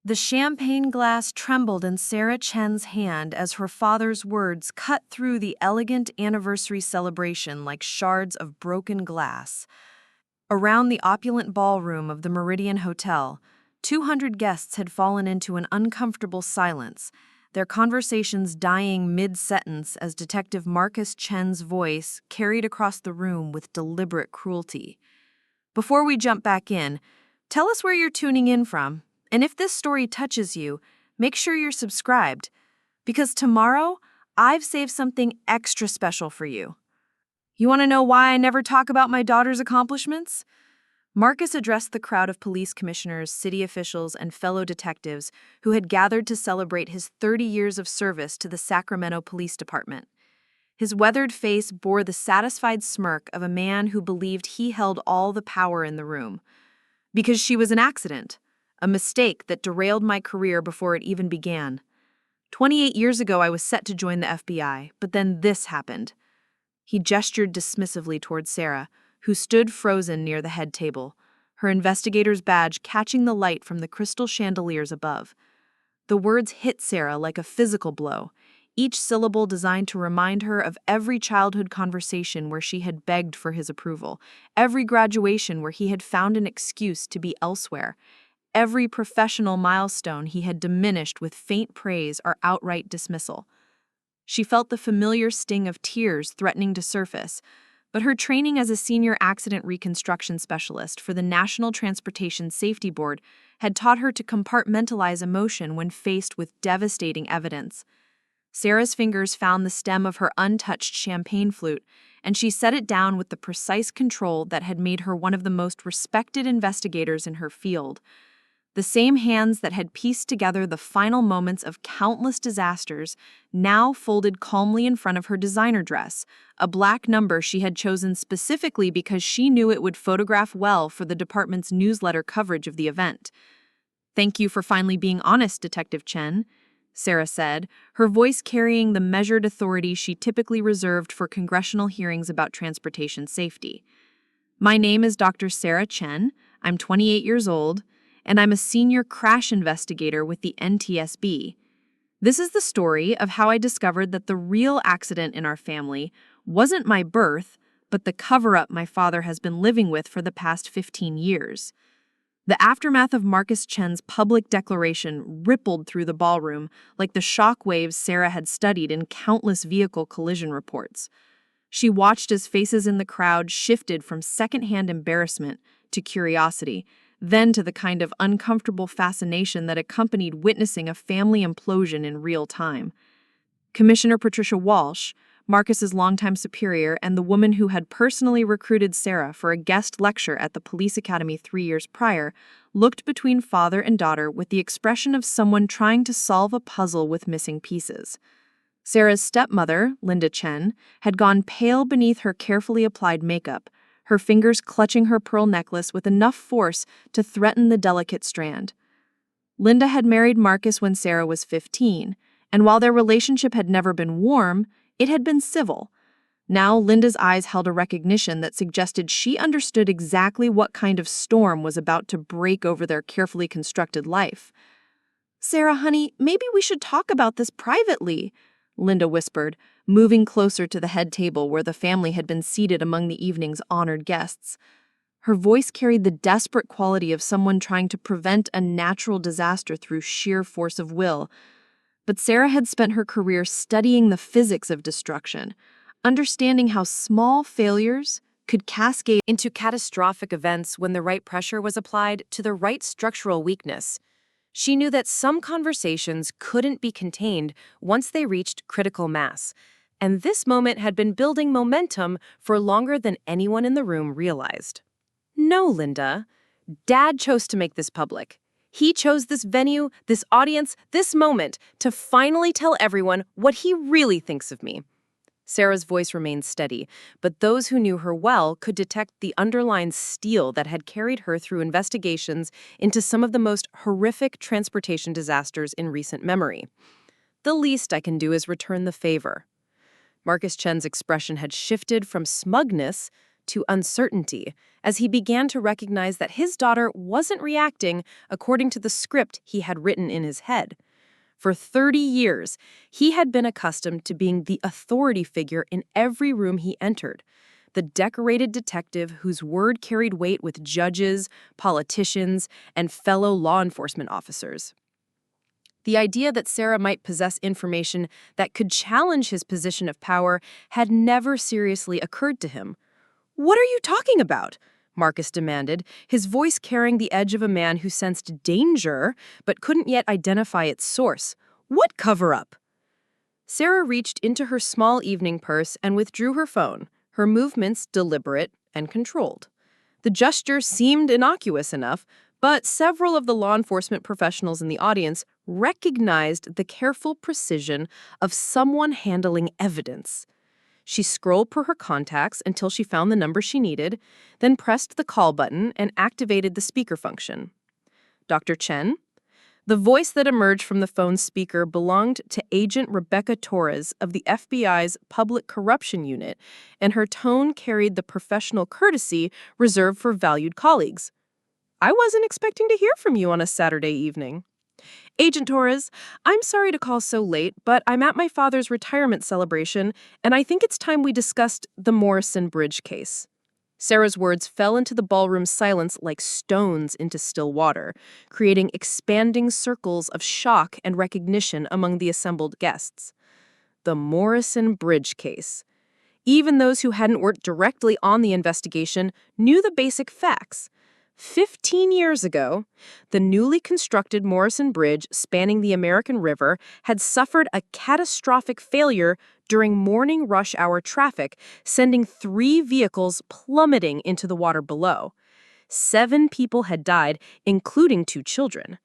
The champagne glass trembled in Sarah Chen's hand as her father's words cut through the elegant anniversary celebration like shards of broken glass. Around the opulent ballroom of the Meridian Hotel, 200 guests had fallen into an uncomfortable silence, their conversations dying mid-sentence as Detective Marcus Chen's voice carried across the room with deliberate cruelty. Before we jump back in, tell us where you're tuning in from, and if this story touches you, make sure you're subscribed, because tomorrow, I've saved something extra special for you. You want to know why I never talk about my daughter's accomplishments? Marcus addressed the crowd of police commissioners, city officials, and fellow detectives who had gathered to celebrate his 30 years of service to the Sacramento Police Department. His weathered face bore the satisfied smirk of a man who believed he held all the power in the room. Because she was an accident, a mistake that derailed my career before it even began. 28 years ago, I was set to join the FBI, but then this happened. He gestured dismissively toward Sarah, who stood frozen near the head table, her investigator's badge catching the light from the crystal chandeliers above. The words hit Sarah like a physical blow, each syllable designed to remind her of every childhood conversation where she had begged for his approval, every graduation where he had found an excuse to be elsewhere, every professional milestone he had diminished with faint praise or outright dismissal. She felt the familiar sting of tears threatening to surface, but her training as a senior accident reconstruction specialist for the National Transportation Safety Board had taught her to compartmentalize emotion when faced with devastating evidence. Sarah's fingers found the stem of her untouched champagne flute, and she set it down with the precise control that had made her one of the most respected investigators in her field. The same hands that had pieced together the final moments of countless disasters now folded calmly in front of her designer dress, a black number she had chosen specifically because she knew it would photograph well for the department's newsletter coverage of the event. "Thank you for finally being honest, Detective Chen," Sarah said, her voice carrying the measured authority she typically reserved for congressional hearings about transportation safety. "My name is Dr. Sarah Chen. I'm 28 years old, and I'm a senior crash investigator with the NTSB. This is the story of how I discovered that the real accident in our family wasn't my birth, but the cover-up my father has been living with for the past 15 years. The aftermath of Marcus Chen's public declaration rippled through the ballroom like the shock waves Sarah had studied in countless vehicle collision reports. She watched as faces in the crowd shifted from secondhand embarrassment to curiosity, then to the kind of uncomfortable fascination that accompanied witnessing a family implosion in real time. Commissioner Patricia Walsh, Marcus's longtime superior and the woman who had personally recruited Sarah for a guest lecture at the police academy 3 years prior, looked between father and daughter with the expression of someone trying to solve a puzzle with missing pieces. Sarah's stepmother, Linda Chen, had gone pale beneath her carefully applied makeup, her fingers clutching her pearl necklace with enough force to threaten the delicate strand. Linda had married Marcus when Sarah was 15, and while their relationship had never been warm, it had been civil. Now Linda's eyes held a recognition that suggested she understood exactly what kind of storm was about to break over their carefully constructed life. "Sarah, honey, maybe we should talk about this privately," Linda whispered, moving closer to the head table where the family had been seated among the evening's honored guests. Her voice carried the desperate quality of someone trying to prevent a natural disaster through sheer force of will. But Sarah had spent her career studying the physics of destruction, understanding how small failures could cascade into catastrophic events when the right pressure was applied to the right structural weakness. She knew that some conversations couldn't be contained once they reached critical mass, and this moment had been building momentum for longer than anyone in the room realized. "No, Linda. Dad chose to make this public. He chose this venue, this audience, this moment to finally tell everyone what he really thinks of me." Sarah's voice remained steady, but those who knew her well could detect the underlying steel that had carried her through investigations into some of the most horrific transportation disasters in recent memory. "The least I can do is return the favor." Marcus Chen's expression had shifted from smugness to uncertainty as he began to recognize that his daughter wasn't reacting according to the script he had written in his head. For 30 years, he had been accustomed to being the authority figure in every room he entered, the decorated detective whose word carried weight with judges, politicians, and fellow law enforcement officers. The idea that Sarah might possess information that could challenge his position of power had never seriously occurred to him. "What are you talking about?" Marcus demanded, his voice carrying the edge of a man who sensed danger but couldn't yet identify its source. "What cover-up?" Sarah reached into her small evening purse and withdrew her phone, her movements deliberate and controlled. The gesture seemed innocuous enough, but several of the law enforcement professionals in the audience recognized the careful precision of someone handling evidence. She scrolled through her contacts until she found the number she needed, then pressed the call button and activated the speaker function. "Dr. Chen?" The voice that emerged from the phone's speaker belonged to Agent Rebecca Torres of the FBI's Public Corruption Unit, and her tone carried the professional courtesy reserved for valued colleagues. "I wasn't expecting to hear from you on a Saturday evening." "Agent Torres, I'm sorry to call so late, but I'm at my father's retirement celebration, and I think it's time we discussed the Morrison Bridge case." Sarah's words fell into the ballroom's silence like stones into still water, creating expanding circles of shock and recognition among the assembled guests. The Morrison Bridge case. Even those who hadn't worked directly on the investigation knew the basic facts. 15 years ago, the newly constructed Morrison Bridge spanning the American River had suffered a catastrophic failure during morning rush hour traffic, sending 3 vehicles plummeting into the water below. 7 people had died, including 2 children.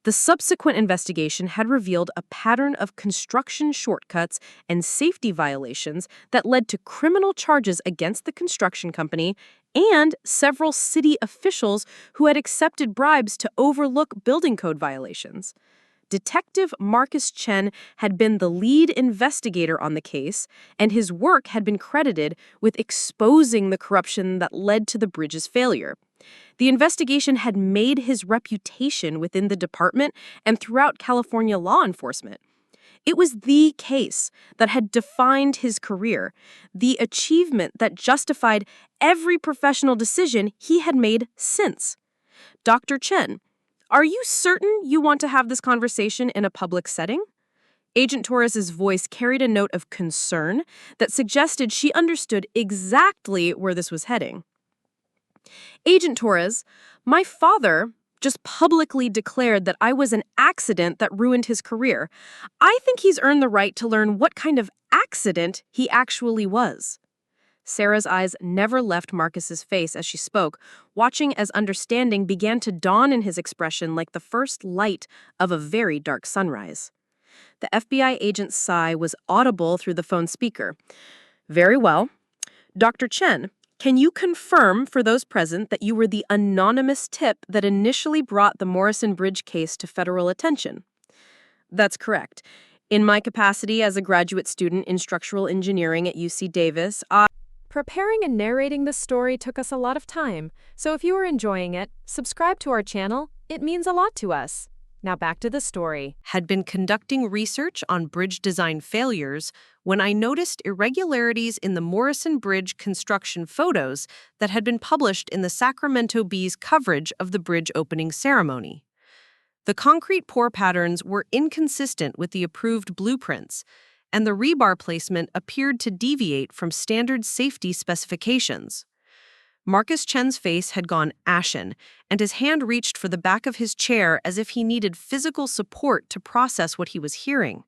The subsequent investigation had revealed a pattern of construction shortcuts and safety violations that led to criminal charges against the construction company and several city officials who had accepted bribes to overlook building code violations. Detective Marcus Chen had been the lead investigator on the case, and his work had been credited with exposing the corruption that led to the bridge's failure. The investigation had made his reputation within the department and throughout California law enforcement. It was the case that had defined his career, the achievement that justified every professional decision he had made since. "Dr. Chen, are you certain you want to have this conversation in a public setting?" Agent Torres's voice carried a note of concern that suggested she understood exactly where this was heading. "Agent Torres, my father just publicly declared that I was an accident that ruined his career. I think he's earned the right to learn what kind of accident he actually was." Sarah's eyes never left Marcus's face as she spoke, watching as understanding began to dawn in his expression like the first light of a very dark sunrise. The FBI agent's sigh was audible through the phone speaker. "Very well. Dr. Chen, can you confirm for those present that you were the anonymous tip that initially brought the Morrison Bridge case to federal attention?" "That's correct. In my capacity as a graduate student in structural engineering at UC Davis, Preparing and narrating this story took us a lot of time, so if you are enjoying it, subscribe to our channel. It means a lot to us. Now back to the story. Had been conducting research on bridge design failures when I noticed irregularities in the Morrison Bridge construction photos that had been published in the Sacramento Bee's coverage of the bridge opening ceremony. The concrete pour patterns were inconsistent with the approved blueprints, and the rebar placement appeared to deviate from standard safety specifications. Marcus Chen's face had gone ashen, and his hand reached for the back of his chair as if he needed physical support to process what he was hearing.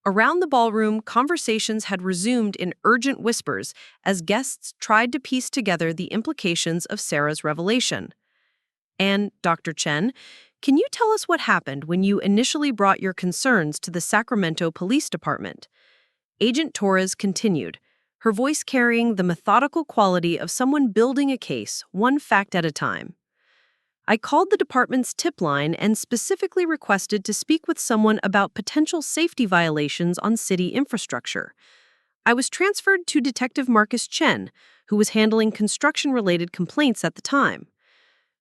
Around the ballroom, conversations had resumed in urgent whispers as guests tried to piece together the implications of Sarah's revelation. "And, Dr. Chen, can you tell us what happened when you initially brought your concerns to the Sacramento Police Department?" Agent Torres continued, her voice carrying the methodical quality of someone building a case, one fact at a time. "I called the department's tip line and specifically requested to speak with someone about potential safety violations on city infrastructure. I was transferred to Detective Marcus Chen, who was handling construction-related complaints at the time.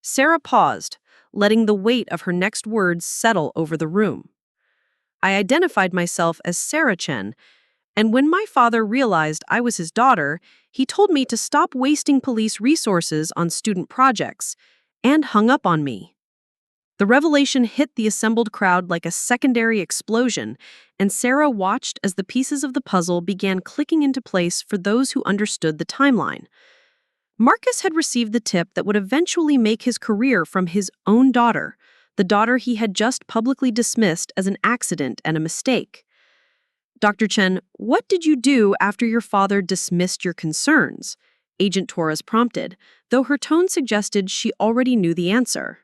Sarah paused, letting the weight of her next words settle over the room. I identified myself as Sarah Chen, and when my father realized I was his daughter, he told me to stop wasting police resources on student projects, and hung up on me. The revelation hit the assembled crowd like a secondary explosion, and Sarah watched as the pieces of the puzzle began clicking into place for those who understood the timeline. Marcus had received the tip that would eventually make his career from his own daughter, the daughter he had just publicly dismissed as an accident and a mistake. Dr. Chen, what did you do after your father dismissed your concerns? Agent Torres prompted, though her tone suggested she already knew the answer.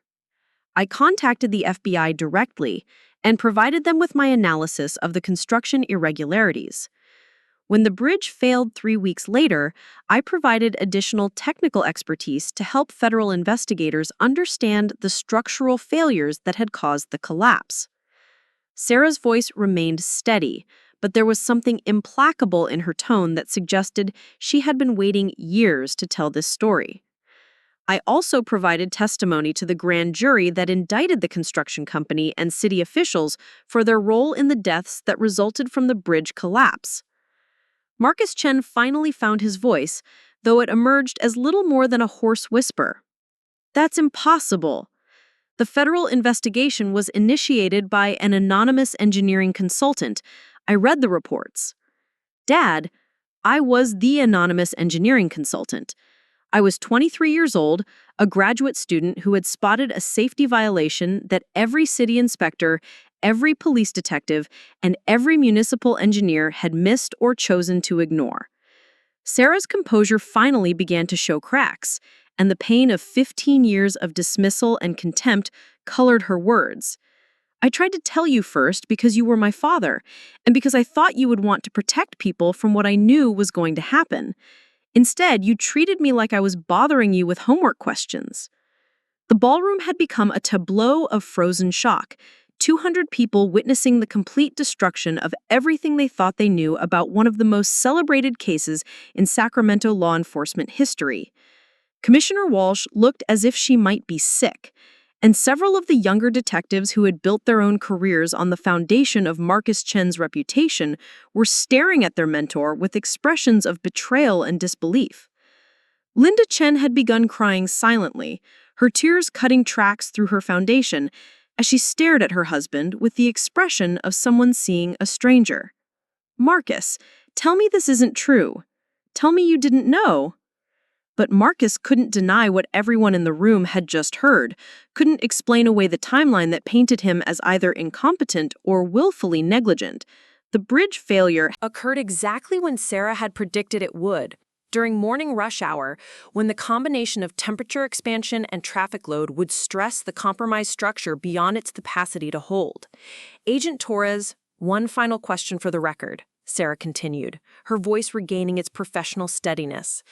I contacted the FBI directly and provided them with my analysis of the construction irregularities. When the bridge failed 3 weeks later, I provided additional technical expertise to help federal investigators understand the structural failures that had caused the collapse. Sarah's voice remained steady, but there was something implacable in her tone that suggested she had been waiting years to tell this story. I also provided testimony to the grand jury that indicted the construction company and city officials for their role in the deaths that resulted from the bridge collapse. Marcus Chen finally found his voice, though it emerged as little more than a hoarse whisper. That's impossible. The federal investigation was initiated by an anonymous engineering consultant. I read the reports. Dad, I was the anonymous engineering consultant. I was 23 years old, a graduate student who had spotted a safety violation that every city inspector, every police detective, and every municipal engineer had missed or chosen to ignore. Sarah's composure finally began to show cracks, and the pain of 15 years of dismissal and contempt colored her words. I tried to tell you first because you were my father, and because I thought you would want to protect people from what I knew was going to happen. Instead, you treated me like I was bothering you with homework questions. The ballroom had become a tableau of frozen shock, 200 people witnessing the complete destruction of everything they thought they knew about one of the most celebrated cases in Sacramento law enforcement history. Commissioner Walsh looked as if she might be sick, and several of the younger detectives who had built their own careers on the foundation of Marcus Chen's reputation were staring at their mentor with expressions of betrayal and disbelief. Linda Chen had begun crying silently, her tears cutting tracks through her foundation as she stared at her husband with the expression of someone seeing a stranger. Marcus, tell me this isn't true. Tell me you didn't know. But Marcus couldn't deny what everyone in the room had just heard, couldn't explain away the timeline that painted him as either incompetent or willfully negligent. The bridge failure Occurred exactly when Sarah had predicted it would, during morning rush hour, when the combination of temperature expansion and traffic load would stress the compromised structure beyond its capacity to hold. Agent Torres, one final question for the record, Sarah continued, her voice regaining its professional steadiness.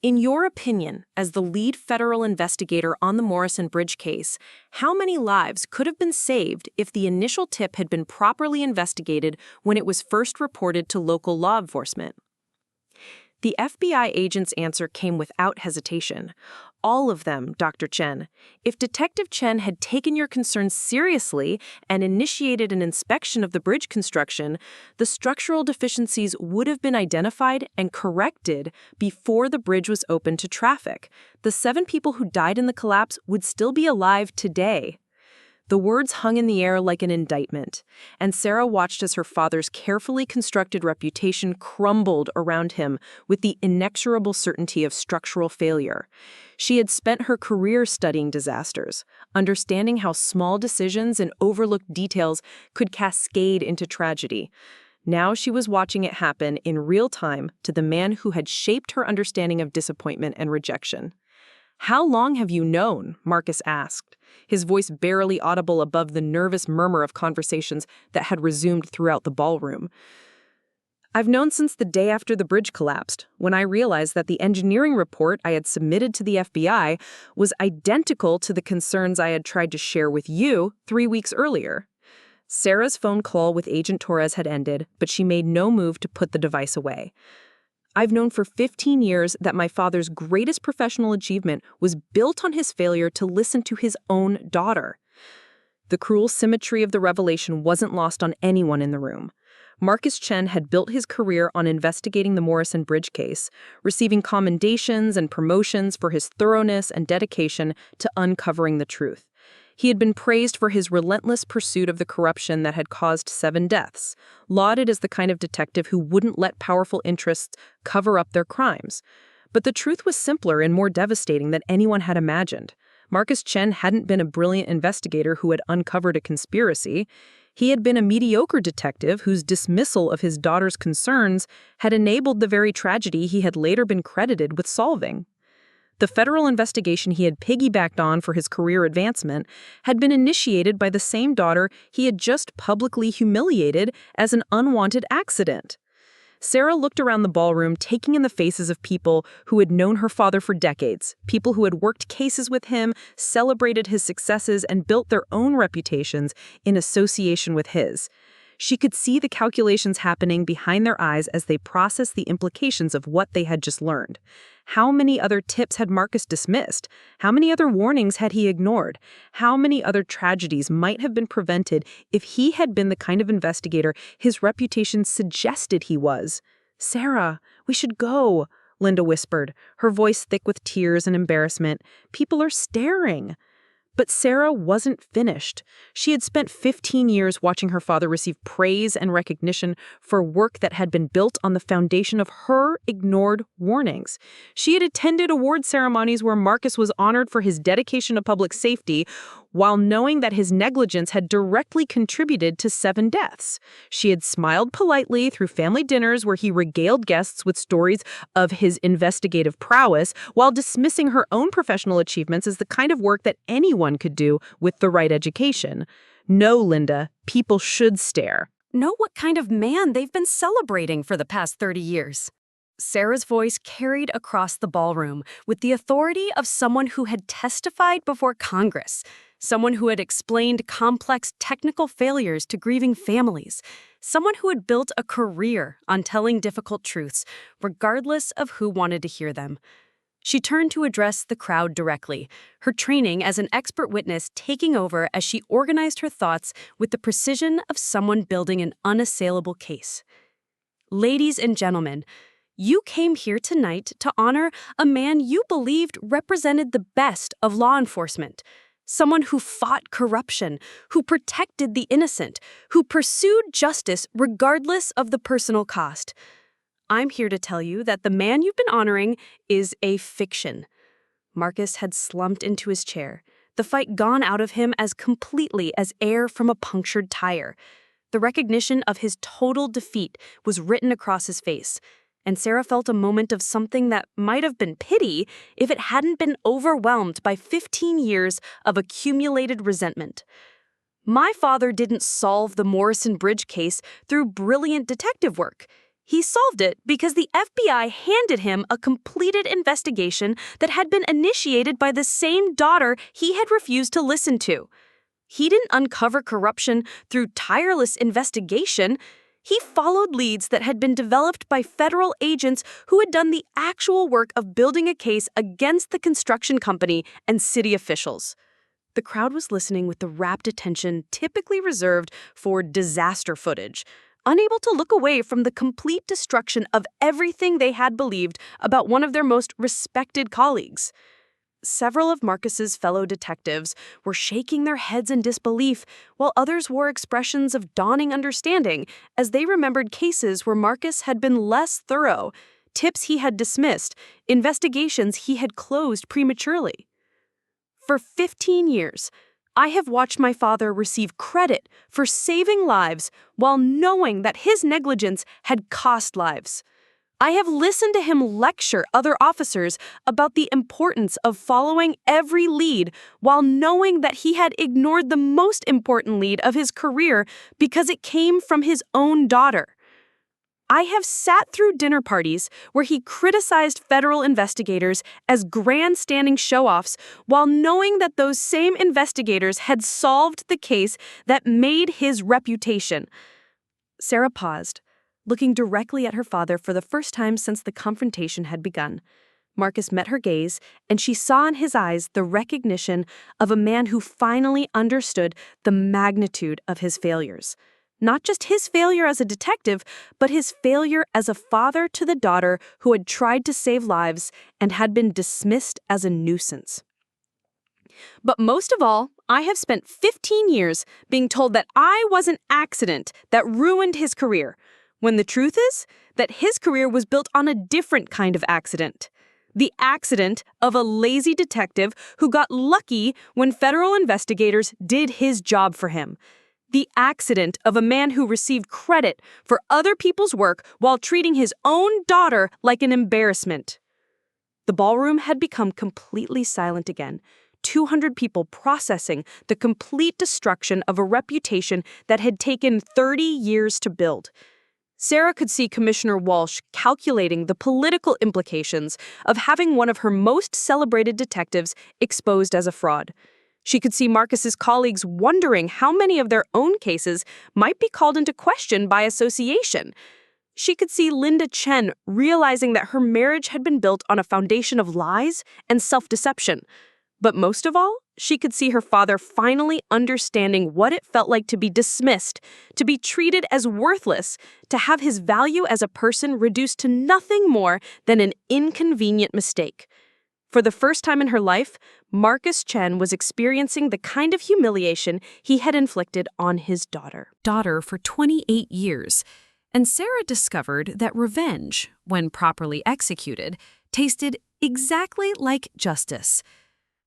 In your opinion, as the lead federal investigator on the Morrison Bridge case, how many lives could have been saved if the initial tip had been properly investigated when it was first reported to local law enforcement? The FBI agent's answer came without hesitation. All of them, Dr. Chen. If Detective Chen had taken your concerns seriously and initiated an inspection of the bridge construction, the structural deficiencies would have been identified and corrected before the bridge was open to traffic. The 7 people who died in the collapse would still be alive today. The words hung in the air like an indictment, and Sarah watched as her father's carefully constructed reputation crumbled around him with the inexorable certainty of structural failure. She had spent her career studying disasters, understanding how small decisions and overlooked details could cascade into tragedy. Now she was watching it happen in real time to the man who had shaped her understanding of disappointment and rejection. "How long have you known?" Marcus asked, his voice barely audible above the nervous murmur of conversations that had resumed throughout the ballroom. "I've known since the day after the bridge collapsed, when I realized that the engineering report I had submitted to the FBI was identical to the concerns I had tried to share with you 3 weeks earlier. Sarah's phone call with Agent Torres had ended, but she made no move to put the device away. I've known for 15 years that my father's greatest professional achievement was built on his failure to listen to his own daughter. The cruel symmetry of the revelation wasn't lost on anyone in the room. Marcus Chen had built his career on investigating the Morrison Bridge case, receiving commendations and promotions for his thoroughness and dedication to uncovering the truth. He had been praised for his relentless pursuit of the corruption that had caused 7 deaths, lauded as the kind of detective who wouldn't let powerful interests cover up their crimes. But the truth was simpler and more devastating than anyone had imagined. Marcus Chen hadn't been a brilliant investigator who had uncovered a conspiracy. He had been a mediocre detective whose dismissal of his daughter's concerns had enabled the very tragedy he had later been credited with solving. The federal investigation he had piggybacked on for his career advancement had been initiated by the same daughter he had just publicly humiliated as an unwanted accident. Sarah looked around the ballroom, taking in the faces of people who had known her father for decades, people who had worked cases with him, celebrated his successes, and built their own reputations in association with his. She could see the calculations happening behind their eyes as they processed the implications of what they had just learned. How many other tips had Marcus dismissed? How many other warnings had he ignored? How many other tragedies might have been prevented if he had been the kind of investigator his reputation suggested he was? "Sarah, we should go," Linda whispered, her voice thick with tears and embarrassment. "People are staring." But Sarah wasn't finished. She had spent 15 years watching her father receive praise and recognition for work that had been built on the foundation of her ignored warnings. She had attended award ceremonies where Marcus was honored for his dedication to public safety, while knowing that his negligence had directly contributed to 7 deaths. She had smiled politely through family dinners where he regaled guests with stories of his investigative prowess, while dismissing her own professional achievements as the kind of work that anyone could do with the right education. No, Linda, people should stare. Know what kind of man they've been celebrating for the past 30 years. Sarah's voice carried across the ballroom with the authority of someone who had testified before Congress, someone who had explained complex technical failures to grieving families, someone who had built a career on telling difficult truths, regardless of who wanted to hear them. She turned to address the crowd directly, her training as an expert witness taking over as she organized her thoughts with the precision of someone building an unassailable case. Ladies and gentlemen, you came here tonight to honor a man you believed represented the best of law enforcement, someone who fought corruption, who protected the innocent, who pursued justice regardless of the personal cost. I'm here to tell you that the man you've been honoring is a fiction. Marcus had slumped into his chair, the fight gone out of him as completely as air from a punctured tire. The recognition of his total defeat was written across his face, and Sarah felt a moment of something that might have been pity if it hadn't been overwhelmed by 15 years of accumulated resentment. My father didn't solve the Morrison Bridge case through brilliant detective work. He solved it because the FBI handed him a completed investigation that had been initiated by the same daughter he had refused to listen to. He didn't uncover corruption through tireless investigation. He followed leads that had been developed by federal agents who had done the actual work of building a case against the construction company and city officials. The crowd was listening with the rapt attention typically reserved for disaster footage, unable to look away from the complete destruction of everything they had believed about one of their most respected colleagues. Several of Marcus's fellow detectives were shaking their heads in disbelief, while others wore expressions of dawning understanding as they remembered cases where Marcus had been less thorough, tips he had dismissed, investigations he had closed prematurely. For 15 years, I have watched my father receive credit for saving lives while knowing that his negligence had cost lives. I have listened to him lecture other officers about the importance of following every lead while knowing that he had ignored the most important lead of his career because it came from his own daughter. I have sat through dinner parties where he criticized federal investigators as grandstanding show-offs while knowing that those same investigators had solved the case that made his reputation. Sarah paused, looking directly at her father for the first time since the confrontation had begun. Marcus met her gaze, and she saw in his eyes the recognition of a man who finally understood the magnitude of his failures. Not just his failure as a detective, but his failure as a father to the daughter who had tried to save lives and had been dismissed as a nuisance. But most of all, I have spent 15 years being told that I was an accident that ruined his career, when the truth is that his career was built on a different kind of accident. The accident of a lazy detective who got lucky when federal investigators did his job for him. The accident of a man who received credit for other people's work while treating his own daughter like an embarrassment. The ballroom had become completely silent again, 200 people processing the complete destruction of a reputation that had taken 30 years to build. Sarah could see Commissioner Walsh calculating the political implications of having one of her most celebrated detectives exposed as a fraud. She could see Marcus's colleagues wondering how many of their own cases might be called into question by association. She could see Linda Chen realizing that her marriage had been built on a foundation of lies and self-deception. But most of all, she could see her father finally understanding what it felt like to be dismissed, to be treated as worthless, to have his value as a person reduced to nothing more than an inconvenient mistake. For the first time in her life, Marcus Chen was experiencing the kind of humiliation he had inflicted on his daughter. For 28 years, and Sarah discovered that revenge, when properly executed, tasted exactly like justice.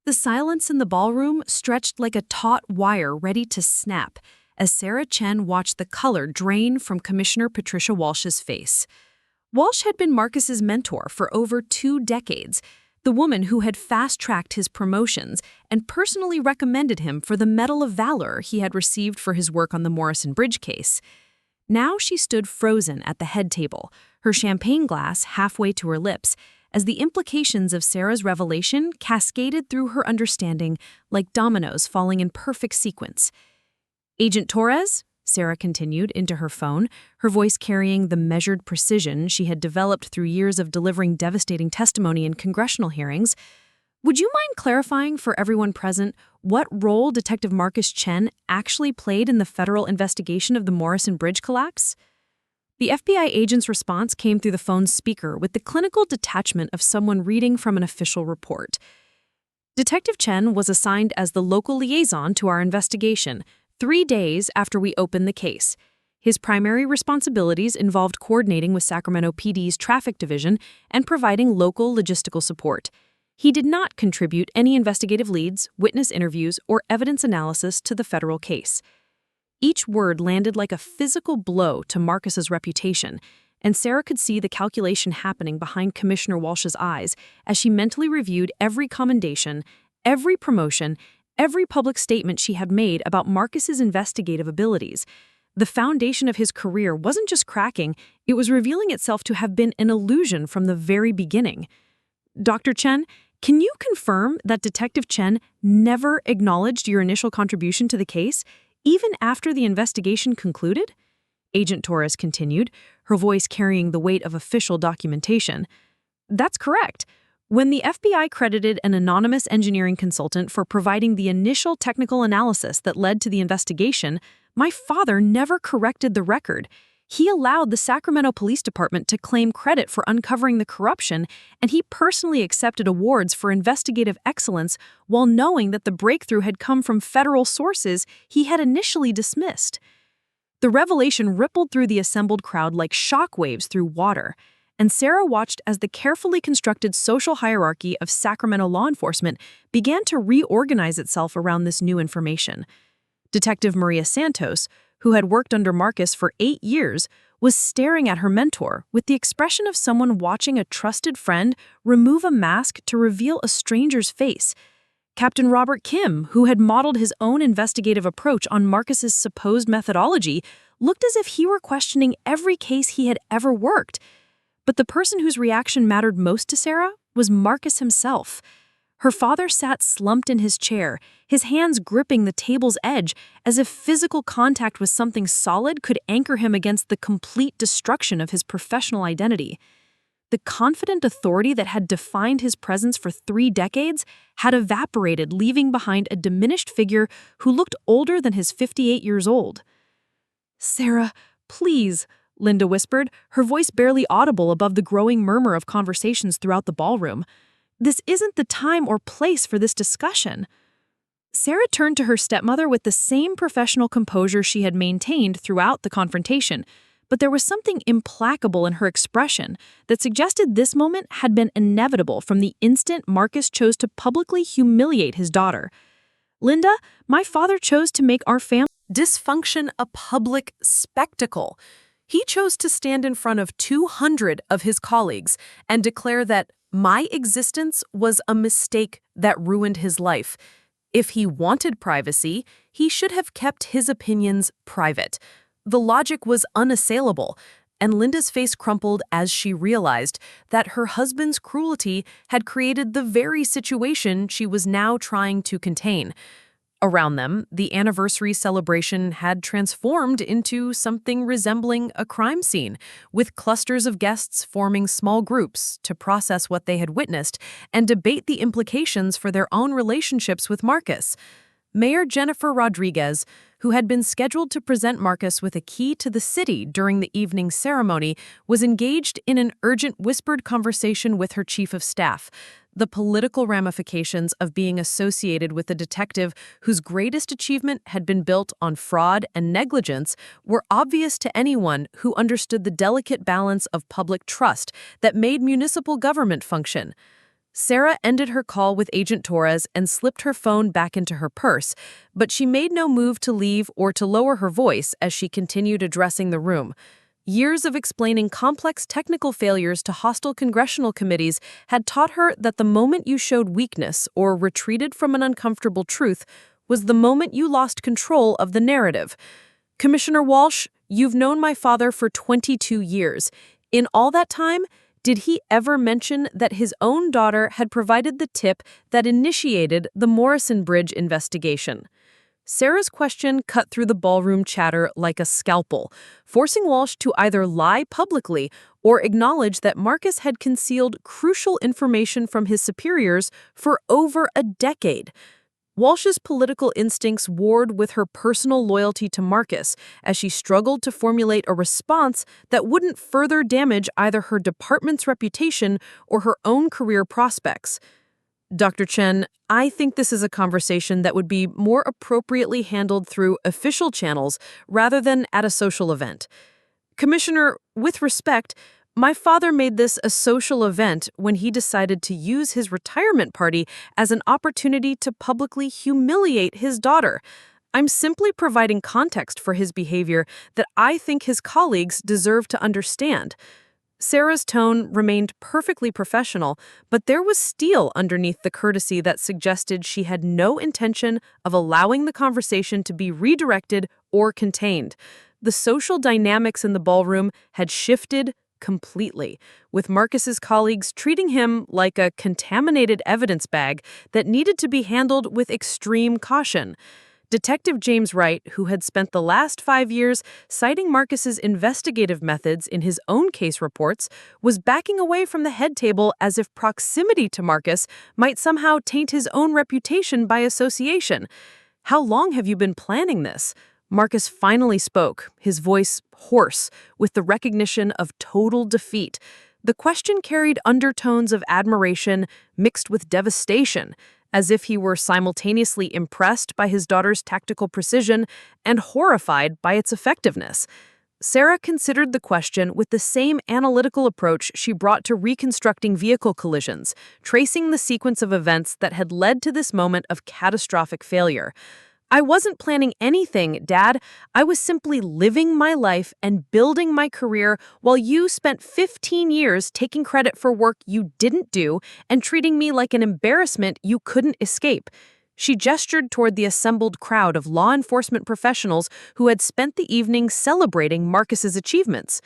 The silence in the ballroom stretched like a taut wire ready to snap as Sarah Chen watched the color drain from Commissioner Patricia Walsh's face. Walsh had been Marcus's mentor for over 2 decades, the woman who had fast-tracked his promotions and personally recommended him for the Medal of Valor he had received for his work on the Morrison Bridge case. Now she stood frozen at the head table, her champagne glass halfway to her lips, as the implications of Sarah's revelation cascaded through her understanding like dominoes falling in perfect sequence. "Agent Torres," Sarah continued into her phone, her voice carrying the measured precision she had developed through years of delivering devastating testimony in congressional hearings, "would you mind clarifying for everyone present what role Detective Marcus Chen actually played in the federal investigation of the Morrison Bridge collapse?" The FBI agent's response came through the phone's speaker with the clinical detachment of someone reading from an official report. "Detective Chen was assigned as the local liaison to our investigation 3 days after we opened the case. His primary responsibilities involved coordinating with Sacramento PD's traffic division and providing local logistical support. He did not contribute any investigative leads, witness interviews, or evidence analysis to the federal case." Each word landed like a physical blow to Marcus's reputation, and Sarah could see the calculation happening behind Commissioner Walsh's eyes as she mentally reviewed every commendation, every promotion, every public statement she had made about Marcus's investigative abilities. The foundation of his career wasn't just cracking, it was revealing itself to have been an illusion from the very beginning. "Dr. Chen, can you confirm that Detective Chen never acknowledged your initial contribution to the case, even after the investigation concluded?" Agent Torres continued, her voice carrying the weight of official documentation. "That's correct. When the FBI credited an anonymous engineering consultant for providing the initial technical analysis that led to the investigation, my father never corrected the record. He allowed the Sacramento Police Department to claim credit for uncovering the corruption, and he personally accepted awards for investigative excellence while knowing that the breakthrough had come from federal sources he had initially dismissed." The revelation rippled through the assembled crowd like shockwaves through water, and Sarah watched as the carefully constructed social hierarchy of Sacramento law enforcement began to reorganize itself around this new information. Detective Maria Santos, who had worked under Marcus for 8 years, was staring at her mentor with the expression of someone watching a trusted friend remove a mask to reveal a stranger's face. Captain Robert Kim, who had modeled his own investigative approach on Marcus's supposed methodology, looked as if he were questioning every case he had ever worked. But the person whose reaction mattered most to Sarah was Marcus himself. Her father sat slumped in his chair, his hands gripping the table's edge, as if physical contact with something solid could anchor him against the complete destruction of his professional identity. The confident authority that had defined his presence for 3 decades had evaporated, leaving behind a diminished figure who looked older than his 58 years old. "Sarah, please," Linda whispered, her voice barely audible above the growing murmur of conversations throughout the ballroom. "This isn't the time or place for this discussion." Sarah turned to her stepmother with the same professional composure she had maintained throughout the confrontation, but there was something implacable in her expression that suggested this moment had been inevitable from the instant Marcus chose to publicly humiliate his daughter. "Linda, my father chose to make our family dysfunction a public spectacle. He chose to stand in front of 200 of his colleagues and declare that my existence was a mistake that ruined his life. If he wanted privacy, he should have kept his opinions private." The logic was unassailable, and Linda's face crumpled as she realized that her husband's cruelty had created the very situation she was now trying to contain. Around them, the anniversary celebration had transformed into something resembling a crime scene, with clusters of guests forming small groups to process what they had witnessed and debate the implications for their own relationships with Marcus. Mayor Jennifer Rodriguez, who had been scheduled to present Marcus with a key to the city during the evening ceremony, was engaged in an urgent whispered conversation with her chief of staff. The political ramifications of being associated with a detective whose greatest achievement had been built on fraud and negligence were obvious to anyone who understood the delicate balance of public trust that made municipal government function. Sarah ended her call with Agent Torres and slipped her phone back into her purse, but she made no move to leave or to lower her voice as she continued addressing the room. Years of explaining complex technical failures to hostile congressional committees had taught her that the moment you showed weakness or retreated from an uncomfortable truth was the moment you lost control of the narrative. "Commissioner Walsh, you've known my father for 22 years. In all that time, did he ever mention that his own daughter had provided the tip that initiated the Morrison Bridge investigation?" Sarah's question cut through the ballroom chatter like a scalpel, forcing Walsh to either lie publicly or acknowledge that Marcus had concealed crucial information from his superiors for over a decade. Walsh's political instincts warred with her personal loyalty to Marcus as she struggled to formulate a response that wouldn't further damage either her department's reputation or her own career prospects. "Dr. Chen, I think this is a conversation that would be more appropriately handled through official channels rather than at a social event. Commissioner, with respect, my father made this a social event when he decided to use his retirement party as an opportunity to publicly humiliate his daughter. I'm simply providing context for his behavior that I think his colleagues deserve to understand." Sarah's tone remained perfectly professional, but there was steel underneath the courtesy that suggested she had no intention of allowing the conversation to be redirected or contained. The social dynamics in the ballroom had shifted completely, with Marcus's colleagues treating him like a contaminated evidence bag that needed to be handled with extreme caution. Detective James Wright, who had spent the last 5 years citing Marcus's investigative methods in his own case reports, was backing away from the head table as if proximity to Marcus might somehow taint his own reputation by association. "How long have you been planning this?" Marcus finally spoke, his voice hoarse, with the recognition of total defeat. The question carried undertones of admiration mixed with devastation, as if he were simultaneously impressed by his daughter's tactical precision and horrified by its effectiveness. Sarah considered the question with the same analytical approach she brought to reconstructing vehicle collisions, tracing the sequence of events that had led to this moment of catastrophic failure. I wasn't planning anything, Dad. I was simply living my life and building my career while you spent 15 years taking credit for work you didn't do and treating me like an embarrassment you couldn't escape. She gestured toward the assembled crowd of law enforcement professionals who had spent the evening celebrating Marcus's achievements.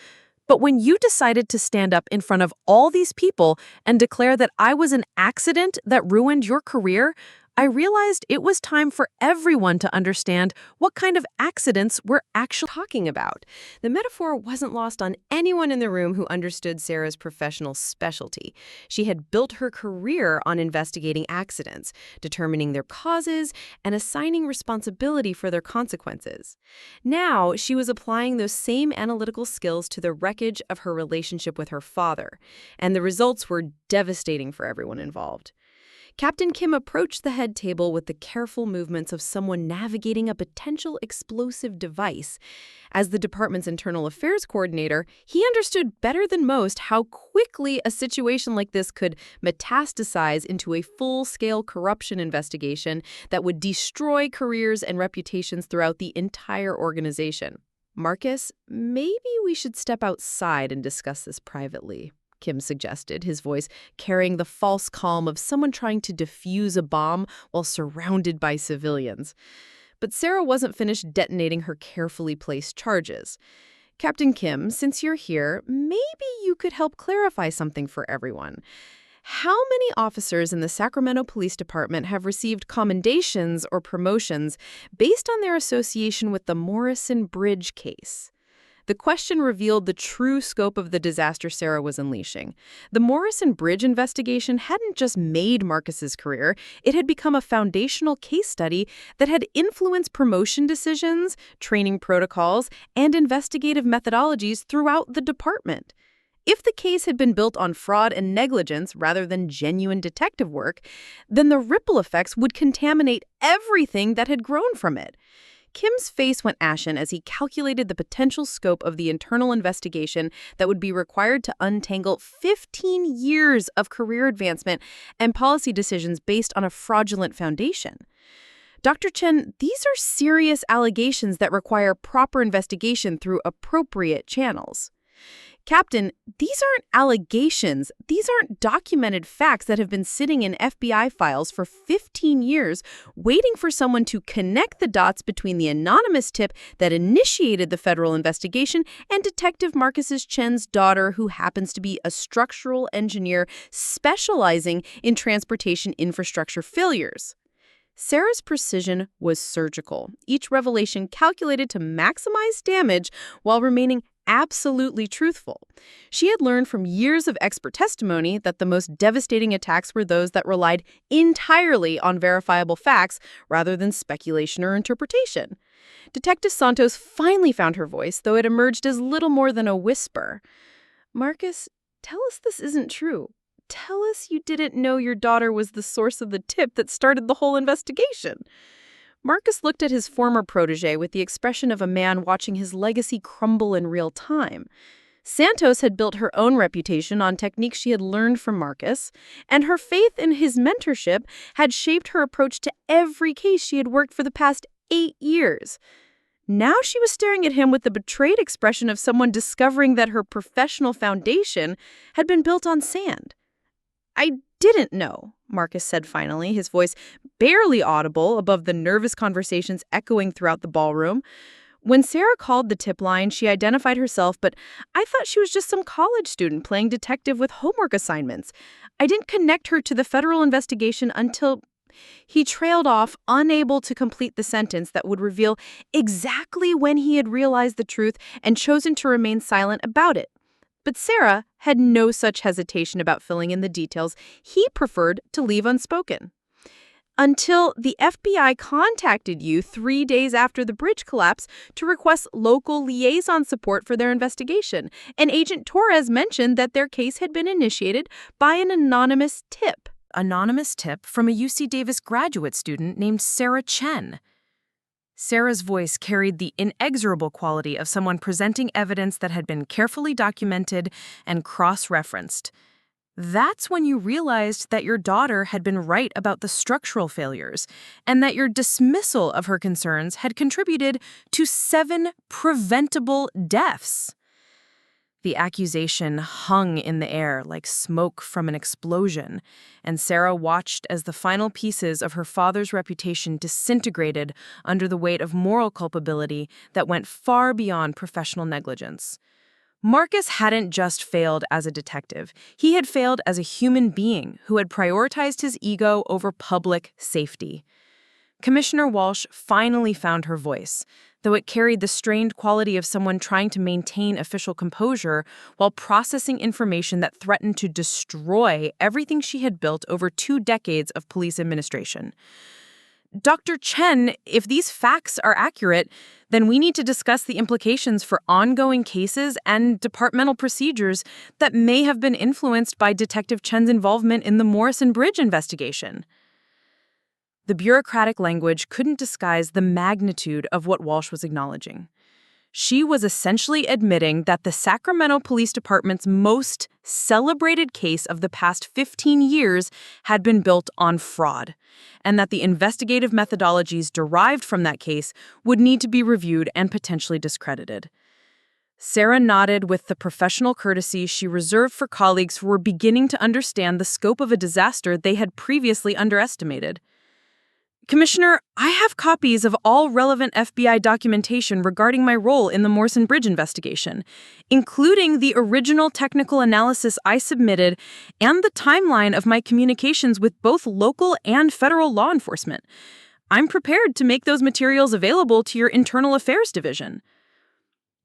But when you decided to stand up in front of all these people and declare that I was an accident that ruined your career, I realized it was time for everyone to understand what kind of accidents we're actually talking about. The metaphor wasn't lost on anyone in the room who understood Sarah's professional specialty. She had built her career on investigating accidents, determining their causes, and assigning responsibility for their consequences. Now, she was applying those same analytical skills to the wreckage of her relationship with her father, and the results were devastating for everyone involved. Captain Kim approached the head table with the careful movements of someone navigating a potential explosive device. As the department's internal affairs coordinator, he understood better than most how quickly a situation like this could metastasize into a full-scale corruption investigation that would destroy careers and reputations throughout the entire organization. Marcus, maybe we should step outside and discuss this privately, Kim suggested, his voice carrying the false calm of someone trying to defuse a bomb while surrounded by civilians. But Sarah wasn't finished detonating her carefully placed charges. Captain Kim, since you're here, maybe you could help clarify something for everyone. How many officers in the Sacramento Police Department have received commendations or promotions based on their association with the Morrison Bridge case? The question revealed the true scope of the disaster Sarah was unleashing. The Morrison Bridge investigation hadn't just made Marcus's career, it had become a foundational case study that had influenced promotion decisions, training protocols, and investigative methodologies throughout the department. If the case had been built on fraud and negligence rather than genuine detective work, then the ripple effects would contaminate everything that had grown from it. Kim's face went ashen as he calculated the potential scope of the internal investigation that would be required to untangle 15 years of career advancement and policy decisions based on a fraudulent foundation. Dr. Chen, these are serious allegations that require proper investigation through appropriate channels. Captain, these aren't allegations. These aren't documented facts that have been sitting in FBI files for 15 years, waiting for someone to connect the dots between the anonymous tip that initiated the federal investigation and Detective Marcus Chen's daughter, who happens to be a structural engineer specializing in transportation infrastructure failures. Sarah's precision was surgical, each revelation calculated to maximize damage while remaining absolutely truthful. She had learned from years of expert testimony that the most devastating attacks were those that relied entirely on verifiable facts rather than speculation or interpretation. Detective Santos finally found her voice, though it emerged as little more than a whisper. Marcus, tell us this isn't true. Tell us you didn't know your daughter was the source of the tip that started the whole investigation. Marcus looked at his former protege with the expression of a man watching his legacy crumble in real time. Santos had built her own reputation on techniques she had learned from Marcus, and her faith in his mentorship had shaped her approach to every case she had worked for the past 8 years. Now she was staring at him with the betrayed expression of someone discovering that her professional foundation had been built on sand. I didn't know, Marcus said finally, his voice barely audible above the nervous conversations echoing throughout the ballroom. When Sarah called the tip line, she identified herself, but I thought she was just some college student playing detective with homework assignments. I didn't connect her to the federal investigation until... He trailed off, unable to complete the sentence that would reveal exactly when he had realized the truth and chosen to remain silent about it. But Sarah had no such hesitation about filling in the details he preferred to leave unspoken. Until the FBI contacted you 3 days after the bridge collapse to request local liaison support for their investigation, and Agent Torres mentioned that their case had been initiated by an anonymous tip. Anonymous tip from a UC Davis graduate student named Sarah Chen. Sarah's voice carried the inexorable quality of someone presenting evidence that had been carefully documented and cross-referenced. That's when you realized that your daughter had been right about the structural failures and that your dismissal of her concerns had contributed to 7 preventable deaths. The accusation hung in the air like smoke from an explosion, and Sarah watched as the final pieces of her father's reputation disintegrated under the weight of moral culpability that went far beyond professional negligence. Marcus hadn't just failed as a detective. He had failed as a human being who had prioritized his ego over public safety. Commissioner Walsh finally found her voice, though it carried the strained quality of someone trying to maintain official composure while processing information that threatened to destroy everything she had built over 2 decades of police administration. Dr. Chen, if these facts are accurate, then we need to discuss the implications for ongoing cases and departmental procedures that may have been influenced by Detective Chen's involvement in the Morrison Bridge investigation. The bureaucratic language couldn't disguise the magnitude of what Walsh was acknowledging. She was essentially admitting that the Sacramento Police Department's most celebrated case of the past 15 years had been built on fraud, and that the investigative methodologies derived from that case would need to be reviewed and potentially discredited. Sarah nodded with the professional courtesy she reserved for colleagues who were beginning to understand the scope of a disaster they had previously underestimated. Commissioner, I have copies of all relevant FBI documentation regarding my role in the Morrison Bridge investigation, including the original technical analysis I submitted and the timeline of my communications with both local and federal law enforcement. I'm prepared to make those materials available to your Internal Affairs Division.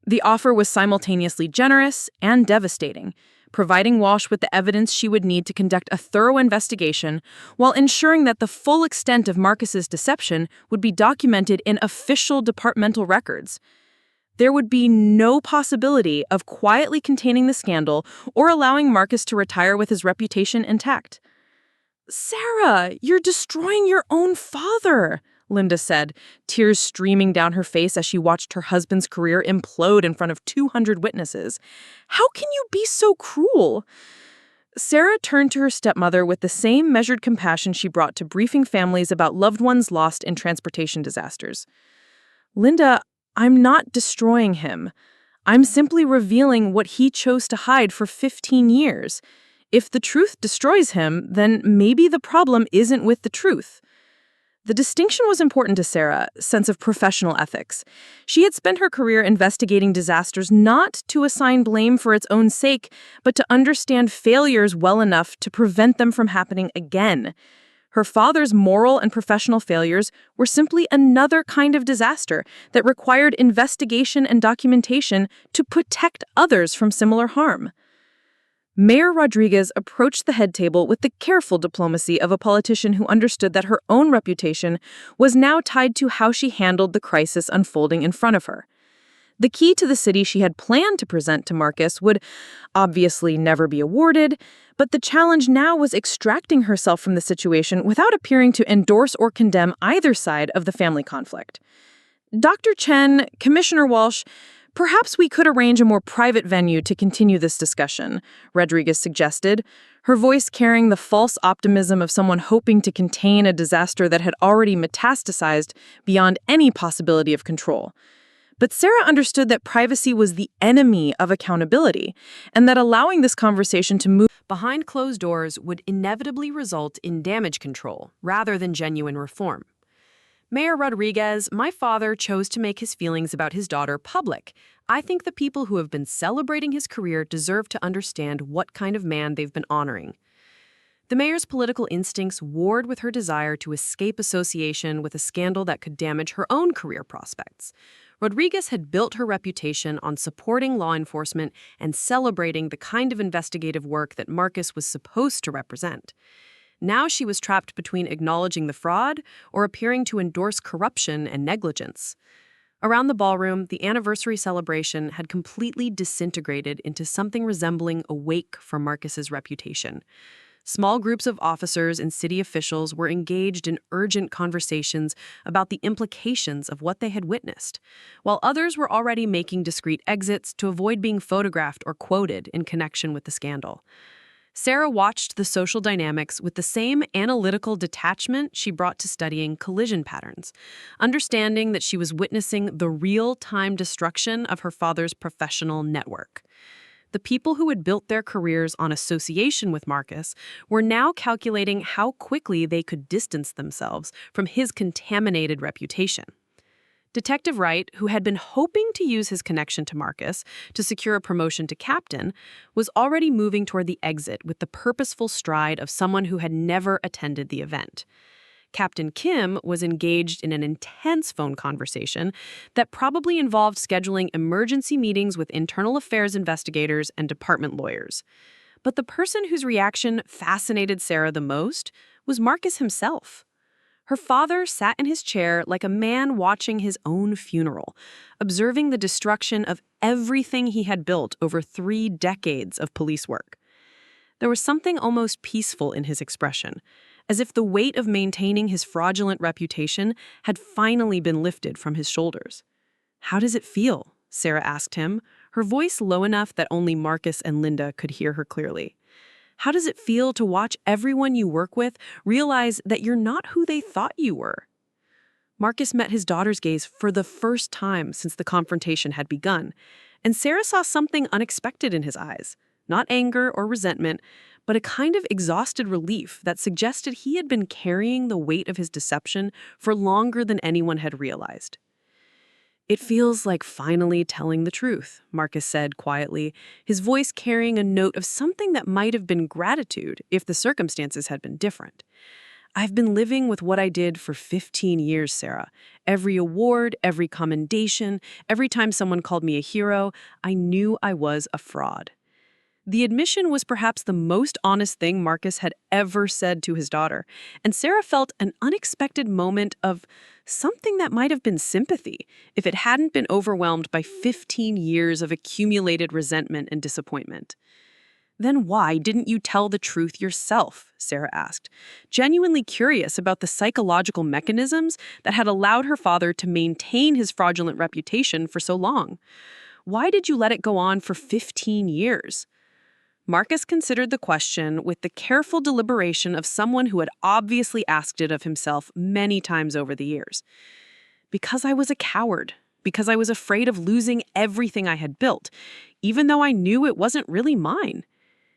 The offer was simultaneously generous and devastating, providing Walsh with the evidence she would need to conduct a thorough investigation while ensuring that the full extent of Marcus's deception would be documented in official departmental records. There would be no possibility of quietly containing the scandal or allowing Marcus to retire with his reputation intact. "Sarah, you're destroying your own father," Linda said, tears streaming down her face as she watched her husband's career implode in front of 200 witnesses. "How can you be so cruel?" Sarah turned to her stepmother with the same measured compassion she brought to briefing families about loved ones lost in transportation disasters. "Linda, I'm not destroying him. I'm simply revealing what he chose to hide for 15 years. If the truth destroys him, then maybe the problem isn't with the truth." The distinction was important to Sarah's sense of professional ethics. She had spent her career investigating disasters not to assign blame for its own sake, but to understand failures well enough to prevent them from happening again. Her father's moral and professional failures were simply another kind of disaster that required investigation and documentation to protect others from similar harm. Mayor Rodriguez approached the head table with the careful diplomacy of a politician who understood that her own reputation was now tied to how she handled the crisis unfolding in front of her. The key to the city she had planned to present to Marcus would obviously never be awarded, but the challenge now was extracting herself from the situation without appearing to endorse or condemn either side of the family conflict. "Dr. Chen, Commissioner Walsh, perhaps we could arrange a more private venue to continue this discussion," Rodriguez suggested, her voice carrying the false optimism of someone hoping to contain a disaster that had already metastasized beyond any possibility of control. But Sarah understood that privacy was the enemy of accountability, and that allowing this conversation to move behind closed doors would inevitably result in damage control rather than genuine reform. "Mayor Rodriguez, my father chose to make his feelings about his daughter public. I think the people who have been celebrating his career deserve to understand what kind of man they've been honoring." The mayor's political instincts warred with her desire to escape association with a scandal that could damage her own career prospects. Rodriguez had built her reputation on supporting law enforcement and celebrating the kind of investigative work that Marcus was supposed to represent. Now she was trapped between acknowledging the fraud or appearing to endorse corruption and negligence. Around the ballroom, the anniversary celebration had completely disintegrated into something resembling a wake for Marcus's reputation. Small groups of officers and city officials were engaged in urgent conversations about the implications of what they had witnessed, while others were already making discreet exits to avoid being photographed or quoted in connection with the scandal. Sarah watched the social dynamics with the same analytical detachment she brought to studying collision patterns, understanding that she was witnessing the real-time destruction of her father's professional network. The people who had built their careers on association with Marcus were now calculating how quickly they could distance themselves from his contaminated reputation. Detective Wright, who had been hoping to use his connection to Marcus to secure a promotion to captain, was already moving toward the exit with the purposeful stride of someone who had never attended the event. Captain Kim was engaged in an intense phone conversation that probably involved scheduling emergency meetings with internal affairs investigators and department lawyers. But the person whose reaction fascinated Sarah the most was Marcus himself. Her father sat in his chair like a man watching his own funeral, observing the destruction of everything he had built over 3 decades of police work. There was something almost peaceful in his expression, as if the weight of maintaining his fraudulent reputation had finally been lifted from his shoulders. "How does it feel?" Sarah asked him, her voice low enough that only Marcus and Linda could hear her clearly. "How does it feel to watch everyone you work with realize that you're not who they thought you were?" Marcus met his daughter's gaze for the first time since the confrontation had begun, and Sarah saw something unexpected in his eyes. Not anger or resentment, but a kind of exhausted relief that suggested he had been carrying the weight of his deception for longer than anyone had realized. "It feels like finally telling the truth," Marcus said quietly, his voice carrying a note of something that might have been gratitude if the circumstances had been different. "I've been living with what I did for 15 years, Sarah. Every award, every commendation, every time someone called me a hero, I knew I was a fraud." The admission was perhaps the most honest thing Marcus had ever said to his daughter, and Sarah felt an unexpected moment of something that might have been sympathy if it hadn't been overwhelmed by 15 years of accumulated resentment and disappointment. "Then why didn't you tell the truth yourself?" Sarah asked, genuinely curious about the psychological mechanisms that had allowed her father to maintain his fraudulent reputation for so long. "Why did you let it go on for 15 years? Marcus considered the question with the careful deliberation of someone who had obviously asked it of himself many times over the years. "Because I was a coward. Because I was afraid of losing everything I had built, even though I knew it wasn't really mine.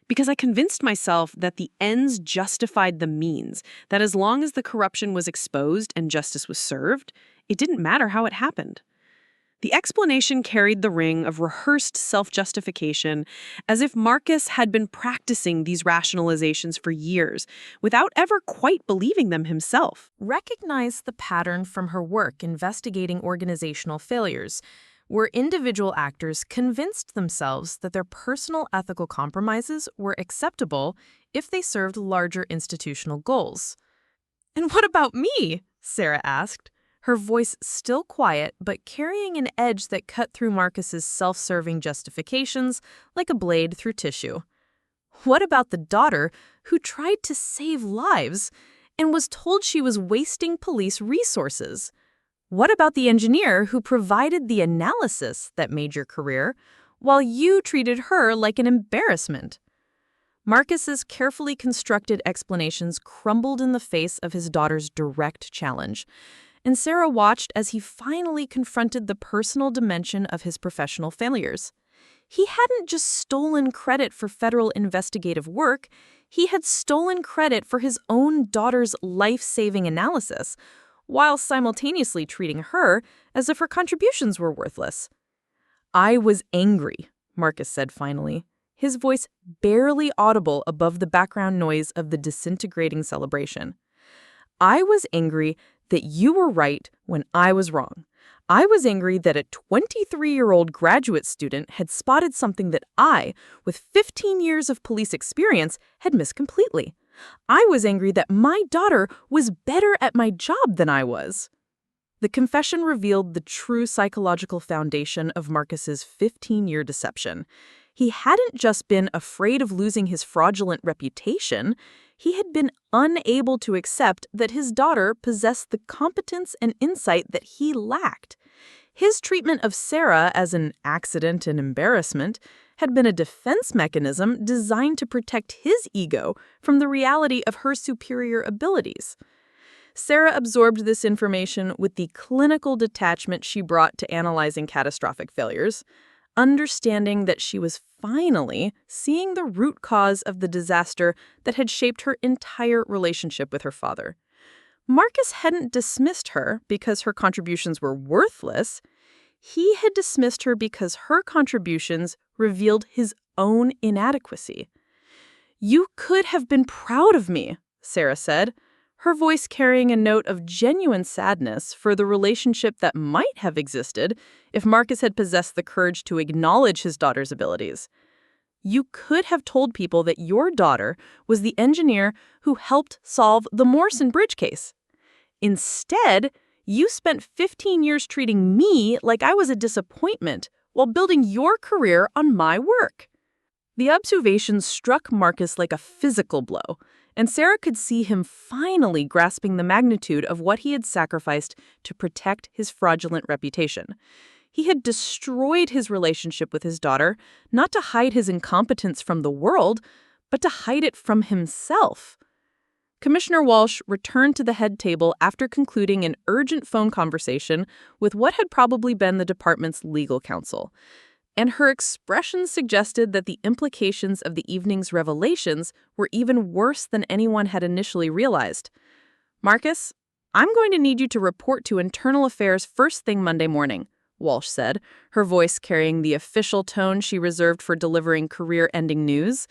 Because I convinced myself that the ends justified the means, that as long as the corruption was exposed and justice was served, it didn't matter how it happened." The explanation carried the ring of rehearsed self-justification, as if Marcus had been practicing these rationalizations for years, without ever quite believing them himself. Recognize the pattern from her work investigating organizational failures, where individual actors convinced themselves that their personal ethical compromises were acceptable if they served larger institutional goals. "And what about me?" Sarah asked, her voice still quiet but carrying an edge that cut through Marcus's self-serving justifications like a blade through tissue. "What about the daughter who tried to save lives and was told she was wasting police resources? What about the engineer who provided the analysis that made your career, while you treated her like an embarrassment?" Marcus's carefully constructed explanations crumbled in the face of his daughter's direct challenge, and Sarah watched as he finally confronted the personal dimension of his professional failures. He hadn't just stolen credit for federal investigative work, he had stolen credit for his own daughter's life-saving analysis, while simultaneously treating her as if her contributions were worthless. "I was angry," Marcus said finally, his voice barely audible above the background noise of the disintegrating celebration. "I was angry that you were right when I was wrong. I was angry that a 23-year-old graduate student had spotted something that I, with 15 years of police experience, had missed completely. I was angry that my daughter was better at my job than I was." The confession revealed the true psychological foundation of Marcus's 15-year deception. He hadn't just been afraid of losing his fraudulent reputation, he had been unable to accept that his daughter possessed the competence and insight that he lacked. His treatment of Sarah as an accident and embarrassment had been a defense mechanism designed to protect his ego from the reality of her superior abilities. Sarah absorbed this information with the clinical detachment she brought to analyzing catastrophic failures, understanding that she was finally seeing the root cause of the disaster that had shaped her entire relationship with her father. Marcus hadn't dismissed her because her contributions were worthless. He had dismissed her because her contributions revealed his own inadequacy. "You could have been proud of me," Sarah said, her voice carrying a note of genuine sadness for the relationship that might have existed if Marcus had possessed the courage to acknowledge his daughter's abilities. "You could have told people that your daughter was the engineer who helped solve the Morrison Bridge case. Instead, you spent 15 years treating me like I was a disappointment while building your career on my work." The observation struck Marcus like a physical blow, and Sarah could see him finally grasping the magnitude of what he had sacrificed to protect his fraudulent reputation. He had destroyed his relationship with his daughter, not to hide his incompetence from the world, but to hide it from himself. Commissioner Walsh returned to the head table after concluding an urgent phone conversation with what had probably been the department's legal counsel, and her expression suggested that the implications of the evening's revelations were even worse than anyone had initially realized. "Marcus, I'm going to need you to report to Internal Affairs first thing Monday morning," Walsh said, her voice carrying the official tone she reserved for delivering career-ending news.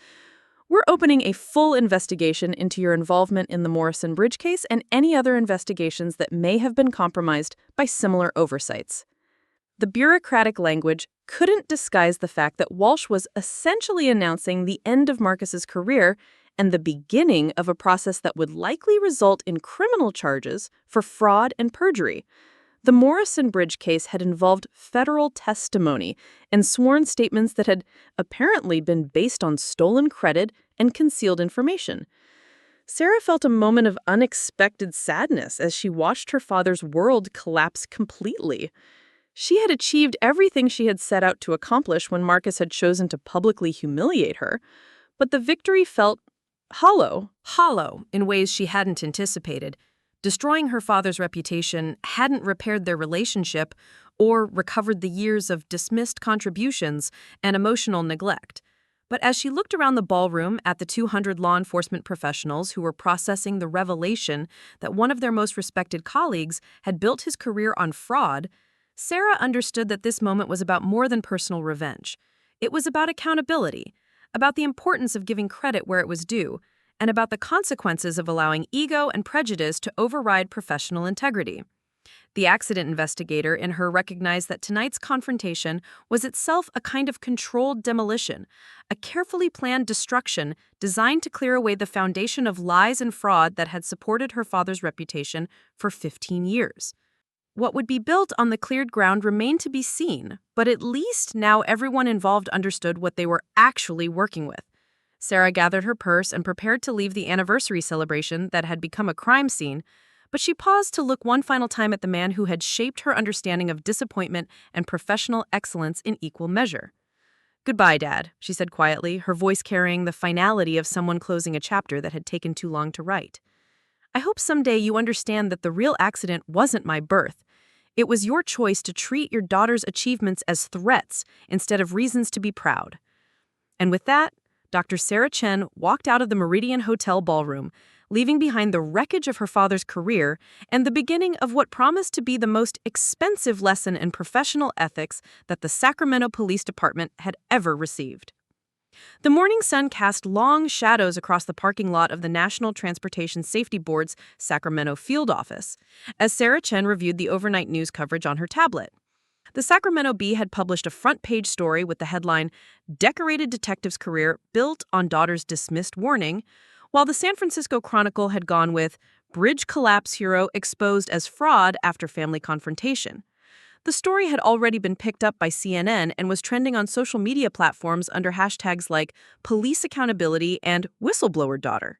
"We're opening a full investigation into your involvement in the Morrison Bridge case and any other investigations that may have been compromised by similar oversights." The bureaucratic language couldn't disguise the fact that Walsh was essentially announcing the end of Marcus's career and the beginning of a process that would likely result in criminal charges for fraud and perjury. The Morrison Bridge case had involved federal testimony and sworn statements that had apparently been based on stolen credit and concealed information. Sarah felt a moment of unexpected sadness as she watched her father's world collapse completely. She had achieved everything she had set out to accomplish when Marcus had chosen to publicly humiliate her, but the victory felt hollow In ways she hadn't anticipated. Destroying her father's reputation hadn't repaired their relationship or recovered the years of dismissed contributions and emotional neglect. But as she looked around the ballroom at the 200 law enforcement professionals who were processing the revelation that one of their most respected colleagues had built his career on fraud, Sarah understood that this moment was about more than personal revenge. It was about accountability, about the importance of giving credit where it was due, and about the consequences of allowing ego and prejudice to override professional integrity. The accident investigator in her recognized that tonight's confrontation was itself a kind of controlled demolition, a carefully planned destruction designed to clear away the foundation of lies and fraud that had supported her father's reputation for 15 years. What would be built on the cleared ground remained to be seen, but at least now everyone involved understood what they were actually working with. Sarah gathered her purse and prepared to leave the anniversary celebration that had become a crime scene, but she paused to look one final time at the man who had shaped her understanding of disappointment and professional excellence in equal measure. "Goodbye, Dad," she said quietly, her voice carrying the finality of someone closing a chapter that had taken too long to write. "I hope someday you understand that the real accident wasn't my birth. It was your choice to treat your daughter's achievements as threats instead of reasons to be proud." And with that, Dr. Sarah Chen walked out of the Meridian Hotel ballroom, leaving behind the wreckage of her father's career and the beginning of what promised to be the most expensive lesson in professional ethics that the Sacramento Police Department had ever received. The morning sun cast long shadows across the parking lot of the National Transportation Safety Board's Sacramento field office as Sarah Chen reviewed the overnight news coverage on her tablet. The Sacramento Bee had published a front-page story with the headline, "Decorated Detective's Career Built on Daughter's Dismissed Warning," while the San Francisco Chronicle had gone with, "Bridge Collapse Hero Exposed as Fraud After Family Confrontation." The story had already been picked up by CNN and was trending on social media platforms under hashtags like police accountability and whistleblower daughter.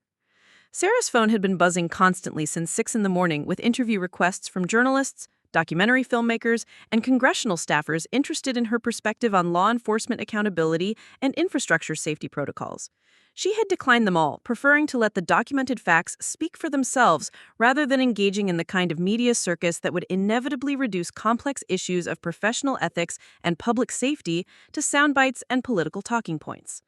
Sarah's phone had been buzzing constantly since 6 in the morning with interview requests from journalists, documentary filmmakers, and congressional staffers interested in her perspective on law enforcement accountability and infrastructure safety protocols. She had declined them all, preferring to let the documented facts speak for themselves rather than engaging in the kind of media circus that would inevitably reduce complex issues of professional ethics and public safety to soundbites and political talking points.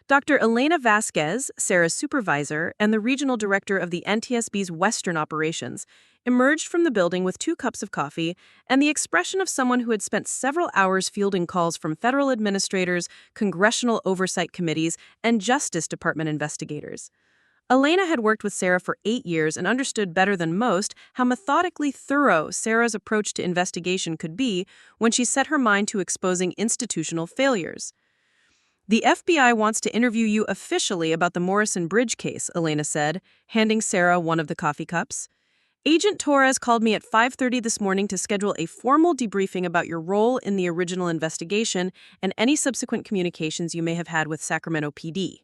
Dr. Elena Vasquez, Sarah's supervisor and the regional director of the NTSB's Western operations, emerged from the building with 2 cups of coffee and the expression of someone who had spent several hours fielding calls from federal administrators, congressional oversight committees, and Justice Department investigators. Elena had worked with Sarah for 8 years and understood better than most how methodically thorough Sarah's approach to investigation could be when she set her mind to exposing institutional failures. "The FBI wants to interview you officially about the Morrison Bridge case," Elena said, handing Sarah one of the coffee cups. "Agent Torres called me at 5:30 this morning to schedule a formal debriefing about your role in the original investigation and any subsequent communications you may have had with Sacramento PD."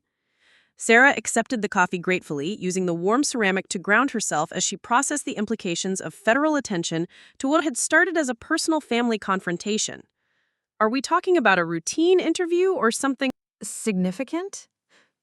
Sarah accepted the coffee gratefully, using the warm ceramic to ground herself as she processed the implications of federal attention to what had started as a personal family confrontation. Are we talking about a routine interview or something Significant?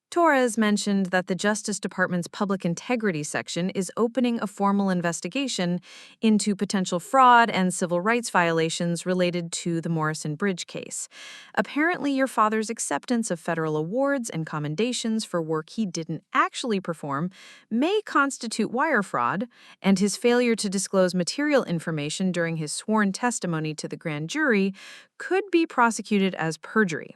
Torres mentioned that the Justice Department's Public Integrity section is opening a formal investigation into potential fraud and civil rights violations related to the Morrison Bridge case. Apparently, your father's acceptance of federal awards and commendations for work he didn't actually perform may constitute wire fraud, and his failure to disclose material information during his sworn testimony to the grand jury could be prosecuted as perjury.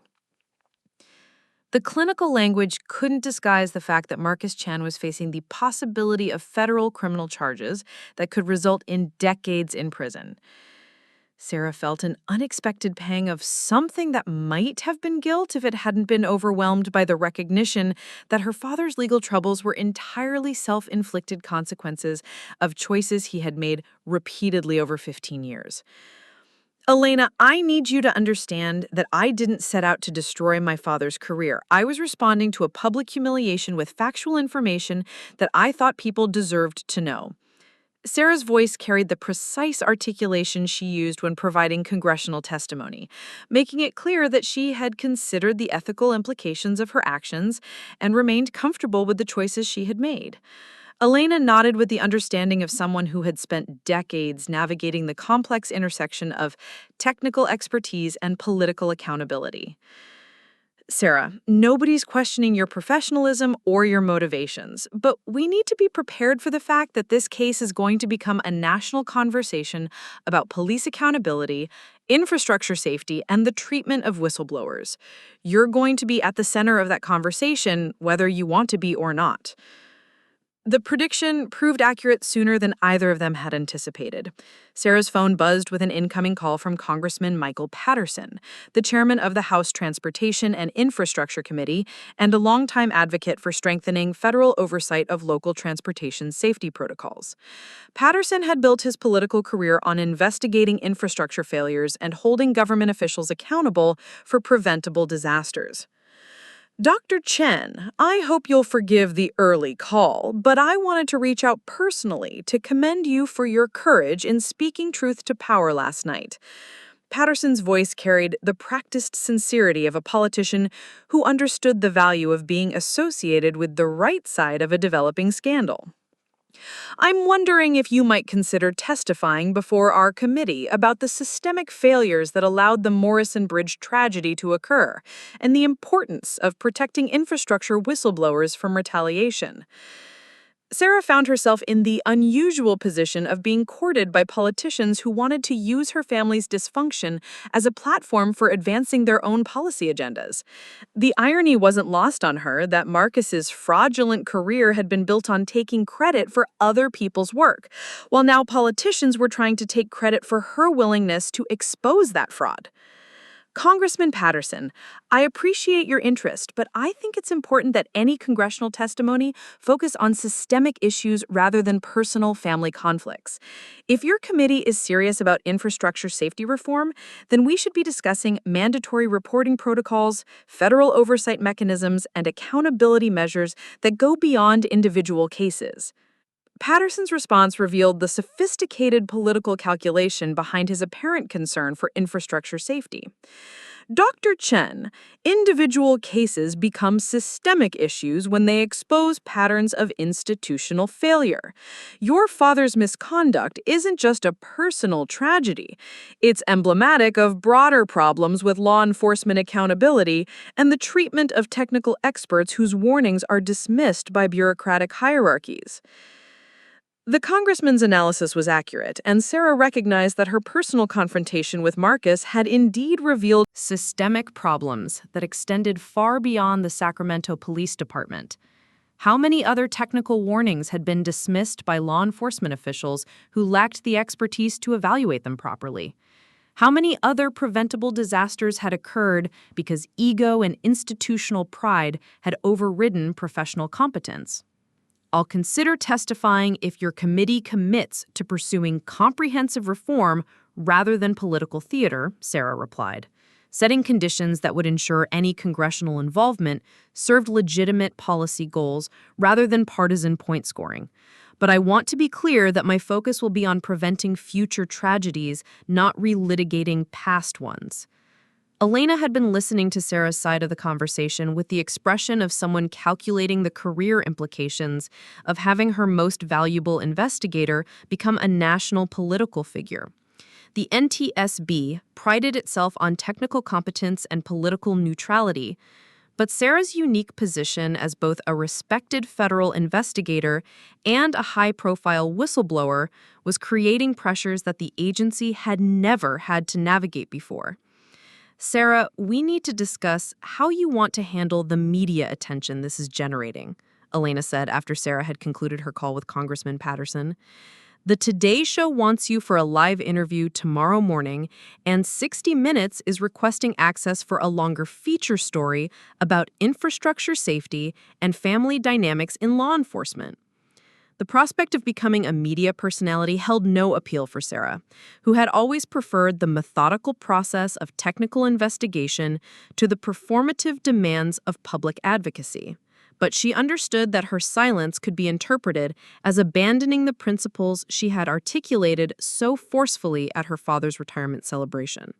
The clinical language couldn't disguise the fact that Marcus Chan was facing the possibility of federal criminal charges that could result in decades in prison. Sarah felt an unexpected pang of something that might have been guilt if it hadn't been overwhelmed by the recognition that her father's legal troubles were entirely self-inflicted consequences of choices he had made repeatedly over 15 years. "Elena, I need you to understand that I didn't set out to destroy my father's career. I was responding to a public humiliation with factual information that I thought people deserved to know." Sarah's voice carried the precise articulation she used when providing congressional testimony, making it clear that she had considered the ethical implications of her actions and remained comfortable with the choices she had made. Elena nodded with the understanding of someone who had spent decades navigating the complex intersection of technical expertise and political accountability. "Sarah, nobody's questioning your professionalism or your motivations, but we need to be prepared for the fact that this case is going to become a national conversation about police accountability, infrastructure safety, and the treatment of whistleblowers. You're going to be at the center of that conversation, whether you want to be or not." The prediction proved accurate sooner than either of them had anticipated. Sarah's phone buzzed with an incoming call from Congressman Michael Patterson, the chairman of the House Transportation and Infrastructure Committee and a longtime advocate for strengthening federal oversight of local transportation safety protocols. Patterson had built his political career on investigating infrastructure failures and holding government officials accountable for preventable disasters. "Dr. Chen, I hope you'll forgive the early call, but I wanted to reach out personally to commend you for your courage in speaking truth to power last night." Patterson's voice carried the practiced sincerity of a politician who understood the value of being associated with the right side of a developing scandal. "I'm wondering if you might consider testifying before our committee about the systemic failures that allowed the Morrison Bridge tragedy to occur and the importance of protecting infrastructure whistleblowers from retaliation." Sarah found herself in the unusual position of being courted by politicians who wanted to use her family's dysfunction as a platform for advancing their own policy agendas. The irony wasn't lost on her that Marcus's fraudulent career had been built on taking credit for other people's work, while now politicians were trying to take credit for her willingness to expose that fraud. "Congressman Patterson, I appreciate your interest, but I think it's important that any congressional testimony focus on systemic issues rather than personal family conflicts. If your committee is serious about infrastructure safety reform, then we should be discussing mandatory reporting protocols, federal oversight mechanisms, and accountability measures that go beyond individual cases." Patterson's response revealed the sophisticated political calculation behind his apparent concern for infrastructure safety. Dr. Chen, individual cases become systemic issues when they expose patterns of institutional failure. Your father's misconduct isn't just a personal tragedy. It's emblematic of broader problems with law enforcement accountability and the treatment of technical experts whose warnings are dismissed by bureaucratic hierarchies. The congressman's analysis was accurate, and Sarah recognized that her personal confrontation with Marcus had indeed revealed systemic problems that extended far beyond the Sacramento Police Department. How many other technical warnings had been dismissed by law enforcement officials who lacked the expertise to evaluate them properly? How many other preventable disasters had occurred because ego and institutional pride had overridden professional competence? I'll consider testifying if your committee commits to pursuing comprehensive reform rather than political theater, Sarah replied, setting conditions that would ensure any congressional involvement served legitimate policy goals rather than partisan point scoring. But I want to be clear that my focus will be on preventing future tragedies, not relitigating past ones. Elena had been listening to Sarah's side of the conversation with the expression of someone calculating the career implications of having her most valuable investigator become a national political figure. The NTSB prided itself on technical competence and political neutrality, but Sarah's unique position as both a respected federal investigator and a high-profile whistleblower was creating pressures that the agency had never had to navigate before. Sarah, we need to discuss how you want to handle the media attention this is generating, Elena said after Sarah had concluded her call with Congressman Patterson. The Today Show wants you for a live interview tomorrow morning, and 60 Minutes is requesting access for a longer feature story about infrastructure safety and family dynamics in law enforcement. The prospect of becoming a media personality held no appeal for Sarah, who had always preferred the methodical process of technical investigation to the performative demands of public advocacy. But she understood that her silence could be interpreted as abandoning the principles she had articulated so forcefully at her father's retirement celebration.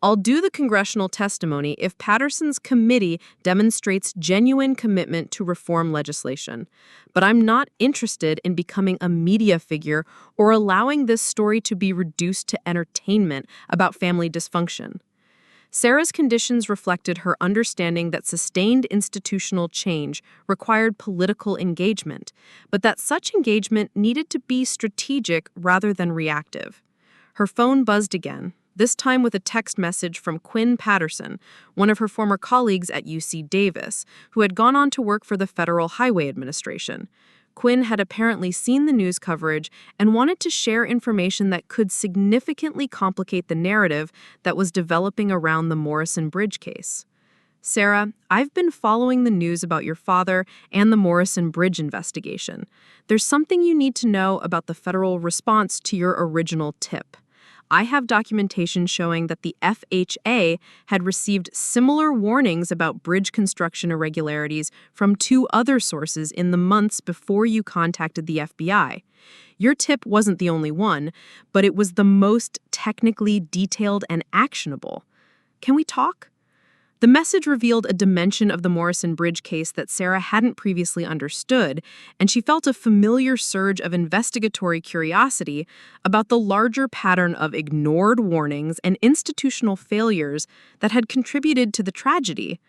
I'll do the congressional testimony if Patterson's committee demonstrates genuine commitment to reform legislation, but I'm not interested in becoming a media figure or allowing this story to be reduced to entertainment about family dysfunction. Sarah's conditions reflected her understanding that sustained institutional change required political engagement, but that such engagement needed to be strategic rather than reactive. Her phone buzzed again, this time with a text message from Quinn Patterson, one of her former colleagues at UC Davis, who had gone on to work for the Federal Highway Administration. Quinn had apparently seen the news coverage and wanted to share information that could significantly complicate the narrative that was developing around the Morrison Bridge case. Sarah, I've been following the news about your father and the Morrison Bridge investigation. There's something you need to know about the federal response to your original tip. I have documentation showing that the FHA had received similar warnings about bridge construction irregularities from 2 other sources in the months before you contacted the FBI. Your tip wasn't the only one, but it was the most technically detailed and actionable. Can we talk? The message revealed a dimension of the Morrison Bridge case that Sarah hadn't previously understood, and she felt a familiar surge of investigatory curiosity about the larger pattern of ignored warnings and institutional failures that had contributed to the tragedy.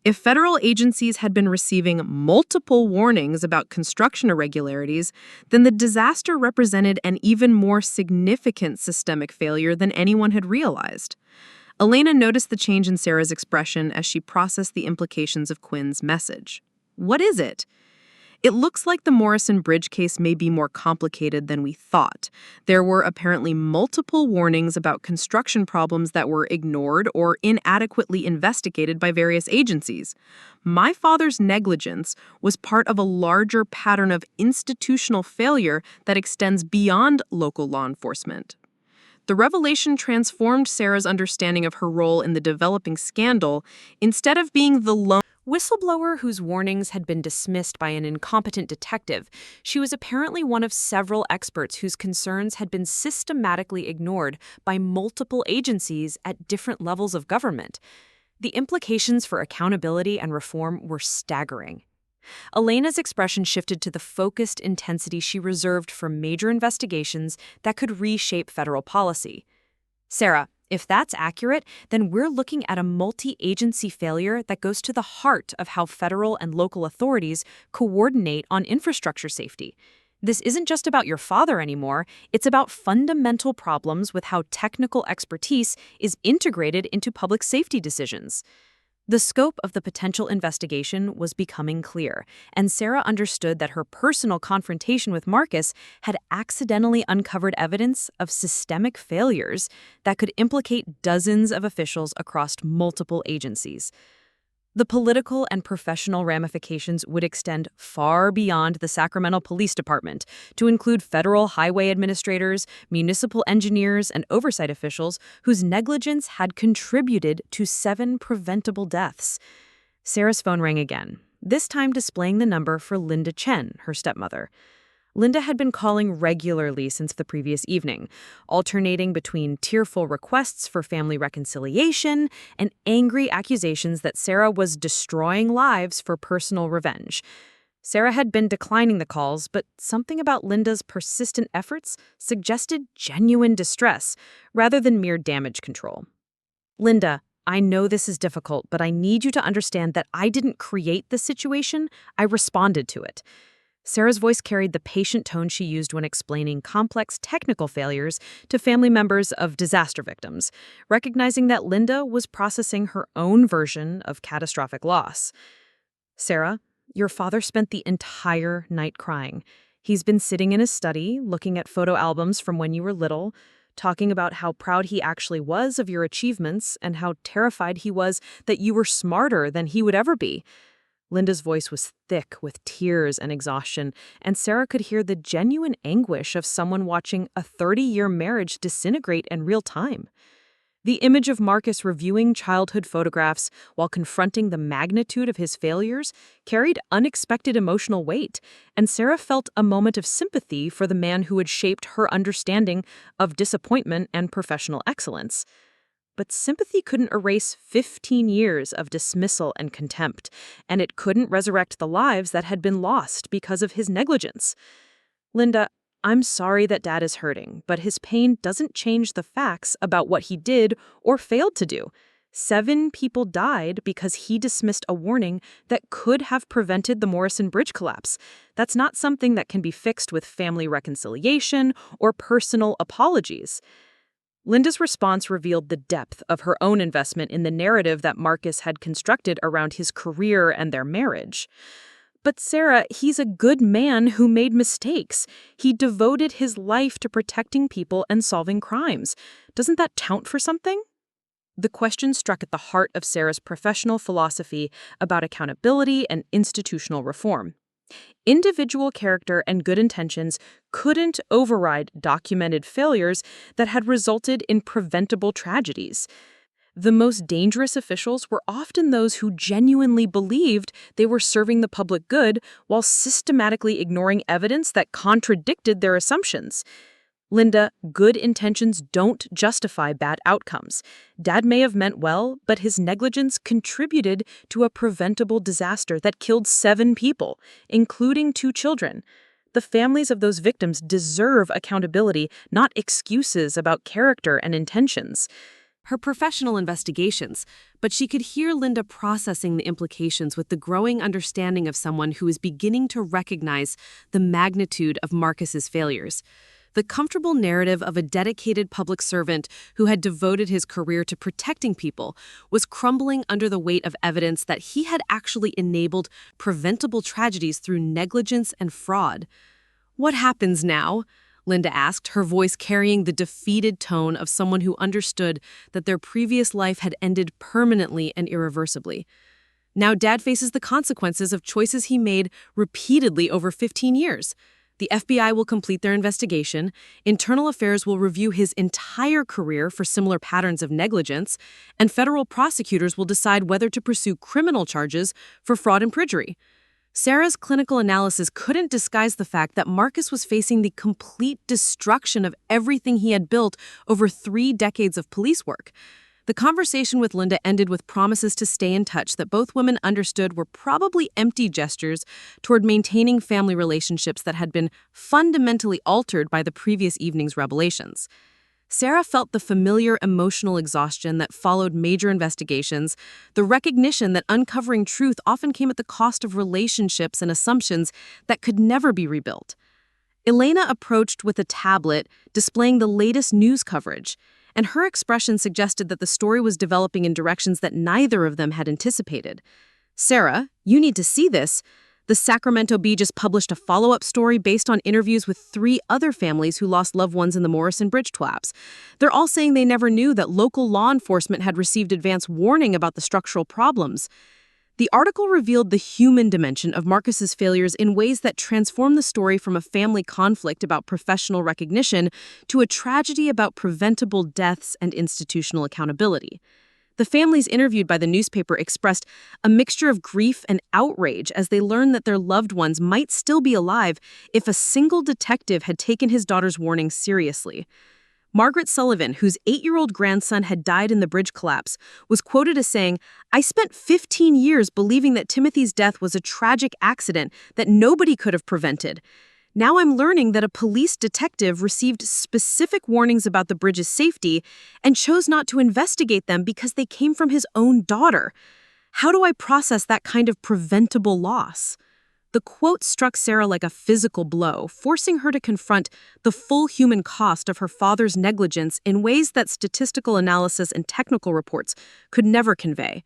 If federal agencies had been receiving multiple warnings about construction irregularities, then the disaster represented an even more significant systemic failure than anyone had realized. Elena noticed the change in Sarah's expression as she processed the implications of Quinn's message. What is it? It looks like the Morrison Bridge case may be more complicated than we thought. There were apparently multiple warnings about construction problems that were ignored or inadequately investigated by various agencies. My father's negligence was part of a larger pattern of institutional failure that extends beyond local law enforcement. The revelation transformed Sarah's understanding of her role in the developing scandal. Instead of being the lone Whistleblower whose warnings had been dismissed by an incompetent detective, she was apparently one of several experts whose concerns had been systematically ignored by multiple agencies at different levels of government. The implications for accountability and reform were staggering. Elena's expression shifted to the focused intensity she reserved for major investigations that could reshape federal policy. Sarah, if that's accurate, then we're looking at a multi-agency failure that goes to the heart of how federal and local authorities coordinate on infrastructure safety. This isn't just about your father anymore, it's about fundamental problems with how technical expertise is integrated into public safety decisions. The scope of the potential investigation was becoming clear, and Sarah understood that her personal confrontation with Marcus had accidentally uncovered evidence of systemic failures that could implicate dozens of officials across multiple agencies. The political and professional ramifications would extend far beyond the Sacramento Police Department to include federal highway administrators, municipal engineers, and oversight officials whose negligence had contributed to 7 preventable deaths. Sarah's phone rang again, this time displaying the number for Linda Chen, her stepmother. Linda had been calling regularly since the previous evening, alternating between tearful requests for family reconciliation and angry accusations that Sarah was destroying lives for personal revenge. Sarah had been declining the calls, but something about Linda's persistent efforts suggested genuine distress rather than mere damage control. Linda, I know this is difficult, but I need you to understand that I didn't create the situation, I responded to it. Sarah's voice carried the patient tone she used when explaining complex technical failures to family members of disaster victims, recognizing that Linda was processing her own version of catastrophic loss. Sarah, your father spent the entire night crying. He's been sitting in his study, looking at photo albums from when you were little, talking about how proud he actually was of your achievements and how terrified he was that you were smarter than he would ever be. Linda's voice was thick with tears and exhaustion, and Sarah could hear the genuine anguish of someone watching a 30-year marriage disintegrate in real time. The image of Marcus reviewing childhood photographs while confronting the magnitude of his failures carried unexpected emotional weight, and Sarah felt a moment of sympathy for the man who had shaped her understanding of disappointment and professional excellence. But sympathy couldn't erase 15 years of dismissal and contempt, and it couldn't resurrect the lives that had been lost because of his negligence. Linda, I'm sorry that Dad is hurting, but his pain doesn't change the facts about what he did or failed to do. 7 people died because he dismissed a warning that could have prevented the Morrison Bridge collapse. That's not something that can be fixed with family reconciliation or personal apologies. Linda's response revealed the depth of her own investment in the narrative that Marcus had constructed around his career and their marriage. But Sarah, he's a good man who made mistakes. He devoted his life to protecting people and solving crimes. Doesn't that count for something? The question struck at the heart of Sarah's professional philosophy about accountability and institutional reform. Individual character and good intentions couldn't override documented failures that had resulted in preventable tragedies. The most dangerous officials were often those who genuinely believed they were serving the public good while systematically ignoring evidence that contradicted their assumptions. Linda, good intentions don't justify bad outcomes. Dad may have meant well, but his negligence contributed to a preventable disaster that killed 7 people, including 2 children. The families of those victims deserve accountability, not excuses about character and intentions. Her professional investigations, but she could hear Linda processing the implications with the growing understanding of someone who is beginning to recognize the magnitude of Marcus's failures. The comfortable narrative of a dedicated public servant who had devoted his career to protecting people was crumbling under the weight of evidence that he had actually enabled preventable tragedies through negligence and fraud. "What happens now?" Linda asked, her voice carrying the defeated tone of someone who understood that their previous life had ended permanently and irreversibly. Now Dad faces the consequences of choices he made repeatedly over 15 years. The FBI will complete their investigation, Internal Affairs will review his entire career for similar patterns of negligence, and federal prosecutors will decide whether to pursue criminal charges for fraud and perjury. Sarah's clinical analysis couldn't disguise the fact that Marcus was facing the complete destruction of everything he had built over 3 decades of police work. The conversation with Linda ended with promises to stay in touch that both women understood were probably empty gestures toward maintaining family relationships that had been fundamentally altered by the previous evening's revelations. Sarah felt the familiar emotional exhaustion that followed major investigations, the recognition that uncovering truth often came at the cost of relationships and assumptions that could never be rebuilt. Elena approached with a tablet displaying the latest news coverage, and her expression suggested that the story was developing in directions that neither of them had anticipated. "Sarah, you need to see this. The Sacramento Bee just published a follow-up story based on interviews with 3 other families who lost loved ones in the Morrison Bridge collapse. They're all saying they never knew that local law enforcement had received advance warning about the structural problems." The article revealed the human dimension of Marcus's failures in ways that transformed the story from a family conflict about professional recognition to a tragedy about preventable deaths and institutional accountability. The families interviewed by the newspaper expressed a mixture of grief and outrage as they learned that their loved ones might still be alive if a single detective had taken his daughter's warning seriously. Margaret Sullivan, whose 8-year-old grandson had died in the bridge collapse, was quoted as saying, "I spent 15 years believing that Timothy's death was a tragic accident that nobody could have prevented. Now I'm learning that a police detective received specific warnings about the bridge's safety and chose not to investigate them because they came from his own daughter. How do I process that kind of preventable loss?" The quote struck Sarah like a physical blow, forcing her to confront the full human cost of her father's negligence in ways that statistical analysis and technical reports could never convey.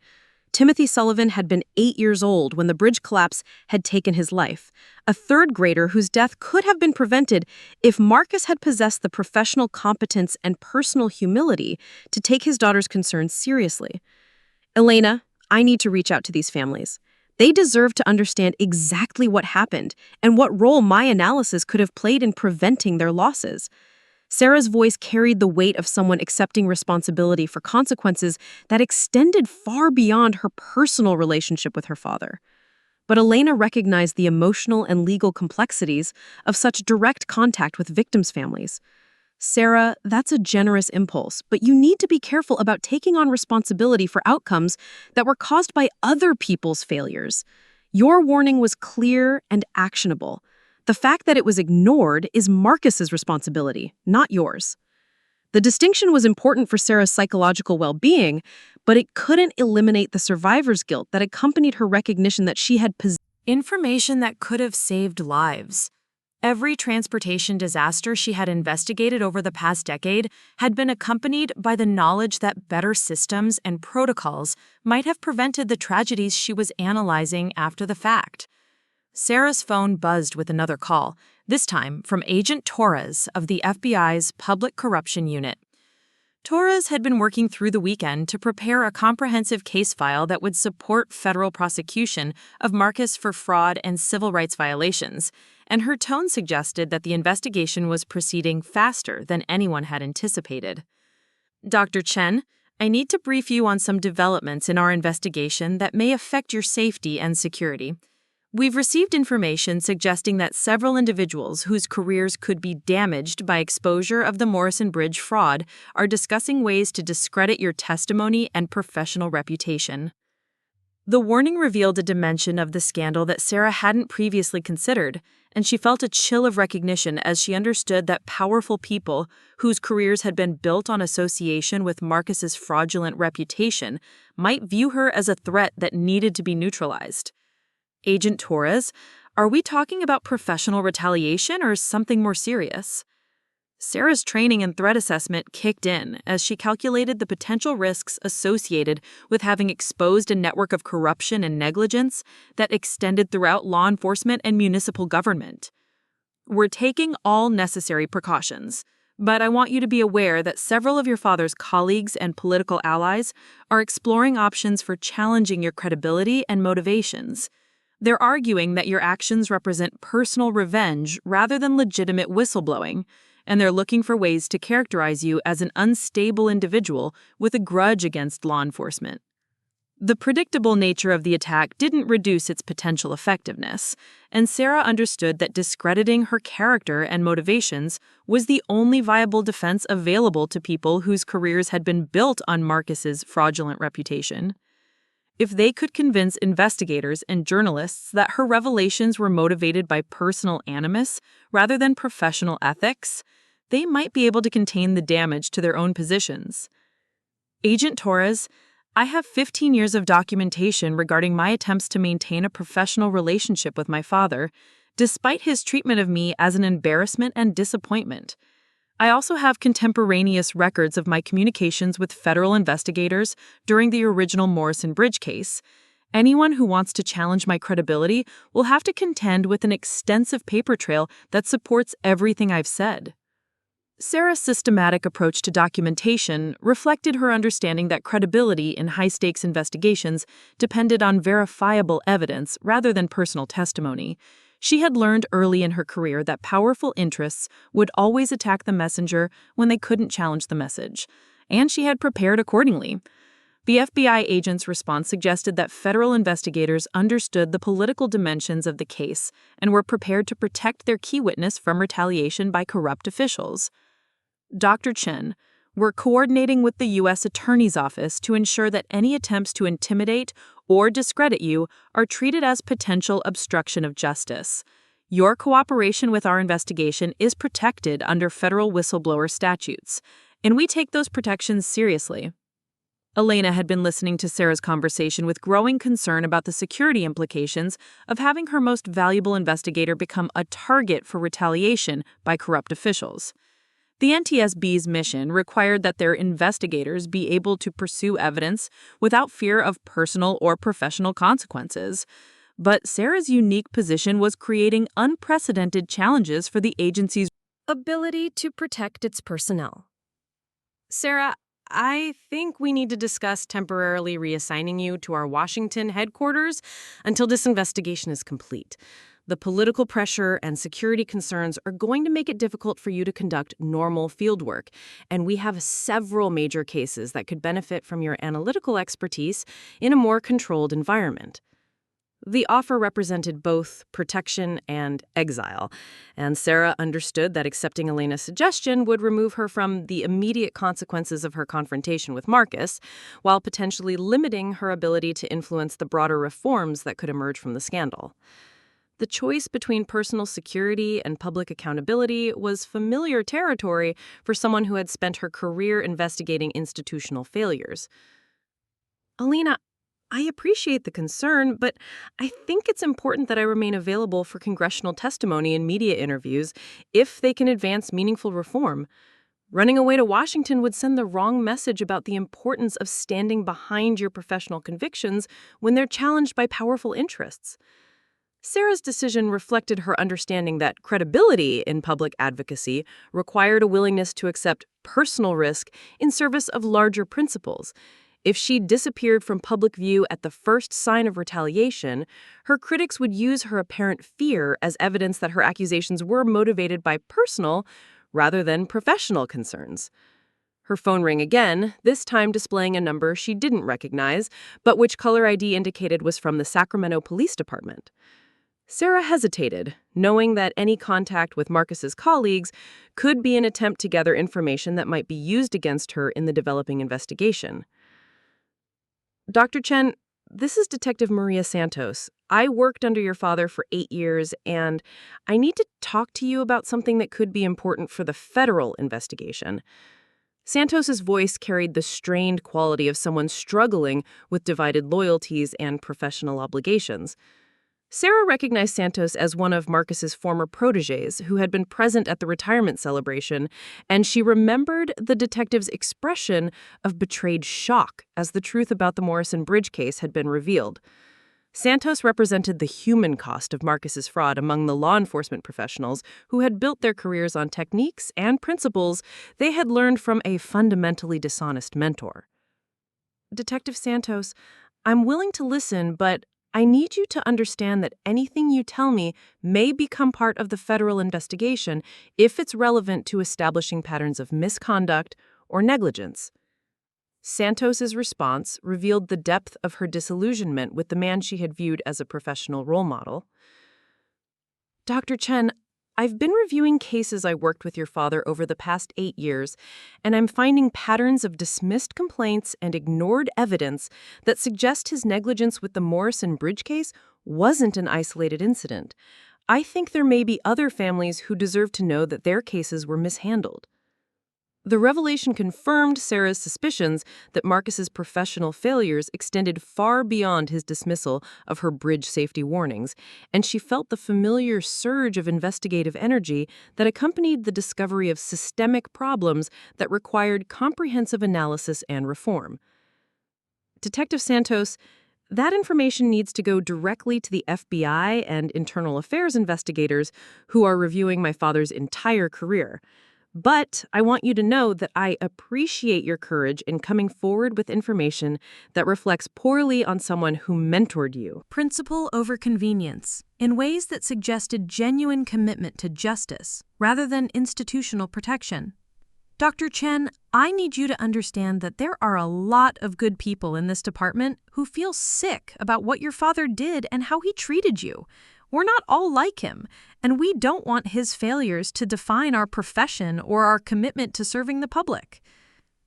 Timothy Sullivan had been 8 years old when the bridge collapse had taken his life, a 3rd grader whose death could have been prevented if Marcus had possessed the professional competence and personal humility to take his daughter's concerns seriously. "Elena, I need to reach out to these families. They deserve to understand exactly what happened and what role my analysis could have played in preventing their losses." Sarah's voice carried the weight of someone accepting responsibility for consequences that extended far beyond her personal relationship with her father. But Elena recognized the emotional and legal complexities of such direct contact with victims' families. "Sarah, that's a generous impulse, but you need to be careful about taking on responsibility for outcomes that were caused by other people's failures. Your warning was clear and actionable. The fact that it was ignored is Marcus's responsibility, not yours." The distinction was important for Sarah's psychological well-being, but it couldn't eliminate the survivor's guilt that accompanied her recognition that she had possessed information that could have saved lives. Every transportation disaster she had investigated over the past decade had been accompanied by the knowledge that better systems and protocols might have prevented the tragedies she was analyzing after the fact. Sarah's phone buzzed with another call, this time from Agent Torres of the FBI's Public Corruption Unit. Torres had been working through the weekend to prepare a comprehensive case file that would support federal prosecution of Marcus for fraud and civil rights violations, and her tone suggested that the investigation was proceeding faster than anyone had anticipated. "Dr. Chen, I need to brief you on some developments in our investigation that may affect your safety and security. We've received information suggesting that several individuals whose careers could be damaged by exposure of the Morrison Bridge fraud are discussing ways to discredit your testimony and professional reputation." The warning revealed a dimension of the scandal that Sarah hadn't previously considered, and she felt a chill of recognition as she understood that powerful people whose careers had been built on association with Marcus's fraudulent reputation might view her as a threat that needed to be neutralized. "Agent Torres, are we talking about professional retaliation or something more serious?" Sarah's training and threat assessment kicked in as she calculated the potential risks associated with having exposed a network of corruption and negligence that extended throughout law enforcement and municipal government. "We're taking all necessary precautions, but I want you to be aware that several of your father's colleagues and political allies are exploring options for challenging your credibility and motivations. They're arguing that your actions represent personal revenge rather than legitimate whistleblowing, and they're looking for ways to characterize you as an unstable individual with a grudge against law enforcement. The predictable nature of the attack didn't reduce its potential effectiveness, and Sarah understood that discrediting her character and motivations was the only viable defense available to people whose careers had been built on Marcus's fraudulent reputation. If they could convince investigators and journalists that her revelations were motivated by personal animus rather than professional ethics, they might be able to contain the damage to their own positions. Agent Torres, I have 15 years of documentation regarding my attempts to maintain a professional relationship with my father, despite his treatment of me as an embarrassment and disappointment. I also have contemporaneous records of my communications with federal investigators during the original Morrison Bridge case. Anyone who wants to challenge my credibility will have to contend with an extensive paper trail that supports everything I've said. Sarah's systematic approach to documentation reflected her understanding that credibility in high-stakes investigations depended on verifiable evidence rather than personal testimony. She had learned early in her career that powerful interests would always attack the messenger when they couldn't challenge the message, and she had prepared accordingly. The FBI agent's response suggested that federal investigators understood the political dimensions of the case and were prepared to protect their key witness from retaliation by corrupt officials. Dr. Chen, we're coordinating with the U.S. Attorney's Office to ensure that any attempts to intimidate or discredit you are treated as potential obstruction of justice. Your cooperation with our investigation is protected under federal whistleblower statutes, and we take those protections seriously. Elena had been listening to Sarah's conversation with growing concern about the security implications of having her most valuable investigator become a target for retaliation by corrupt officials. The NTSB's mission required that their investigators be able to pursue evidence without fear of personal or professional consequences. But Sarah's unique position was creating unprecedented challenges for the agency's Ability to protect its personnel. Sarah, I think we need to discuss temporarily reassigning you to our Washington headquarters until this investigation is complete. The political pressure and security concerns are going to make it difficult for you to conduct normal fieldwork, and we have several major cases that could benefit from your analytical expertise in a more controlled environment. The offer represented both protection and exile, and Sarah understood that accepting Elena's suggestion would remove her from the immediate consequences of her confrontation with Marcus, while potentially limiting her ability to influence the broader reforms that could emerge from the scandal. The choice between personal security and public accountability was familiar territory for someone who had spent her career investigating institutional failures. Elena, I appreciate the concern, but I think it's important that I remain available for congressional testimony and media interviews if they can advance meaningful reform. Running away to Washington would send the wrong message about the importance of standing behind your professional convictions when they're challenged by powerful interests. Sarah's decision reflected her understanding that credibility in public advocacy required a willingness to accept personal risk in service of larger principles. If she disappeared from public view at the first sign of retaliation, her critics would use her apparent fear as evidence that her accusations were motivated by personal rather than professional concerns. Her phone rang again, this time displaying a number she didn't recognize, but which caller ID indicated was from the Sacramento Police Department. Sarah hesitated, knowing that any contact with Marcus's colleagues could be an attempt to gather information that might be used against her in the developing investigation. Dr. Chen, this is Detective Maria Santos. I worked under your father for 8 years, and I need to talk to you about something that could be important for the federal investigation. Santos's voice carried the strained quality of someone struggling with divided loyalties and professional obligations. Sarah recognized Santos as one of Marcus's former protégés who had been present at the retirement celebration, and she remembered the detective's expression of betrayed shock as the truth about the Morrison Bridge case had been revealed. Santos represented the human cost of Marcus's fraud among the law enforcement professionals who had built their careers on techniques and principles they had learned from a fundamentally dishonest mentor. Detective Santos, I'm willing to listen, but I need you to understand that anything you tell me may become part of the federal investigation if it's relevant to establishing patterns of misconduct or negligence. Santos's response revealed the depth of her disillusionment with the man she had viewed as a professional role model. Dr. Chen, I've been reviewing cases I worked with your father over the past 8 years, and I'm finding patterns of dismissed complaints and ignored evidence that suggest his negligence with the Morrison Bridge case wasn't an isolated incident. I think there may be other families who deserve to know that their cases were mishandled. The revelation confirmed Sarah's suspicions that Marcus's professional failures extended far beyond his dismissal of her bridge safety warnings, and she felt the familiar surge of investigative energy that accompanied the discovery of systemic problems that required comprehensive analysis and reform. Detective Santos, that information needs to go directly to the FBI and internal affairs investigators who are reviewing my father's entire career. But I want you to know that I appreciate your courage in coming forward with information that reflects poorly on someone who mentored you. Principle over convenience, in ways that suggested genuine commitment to justice rather than institutional protection. Dr. Chen, I need you to understand that there are a lot of good people in this department who feel sick about what your father did and how he treated you. We're not all like him, and we don't want his failures to define our profession or our commitment to serving the public.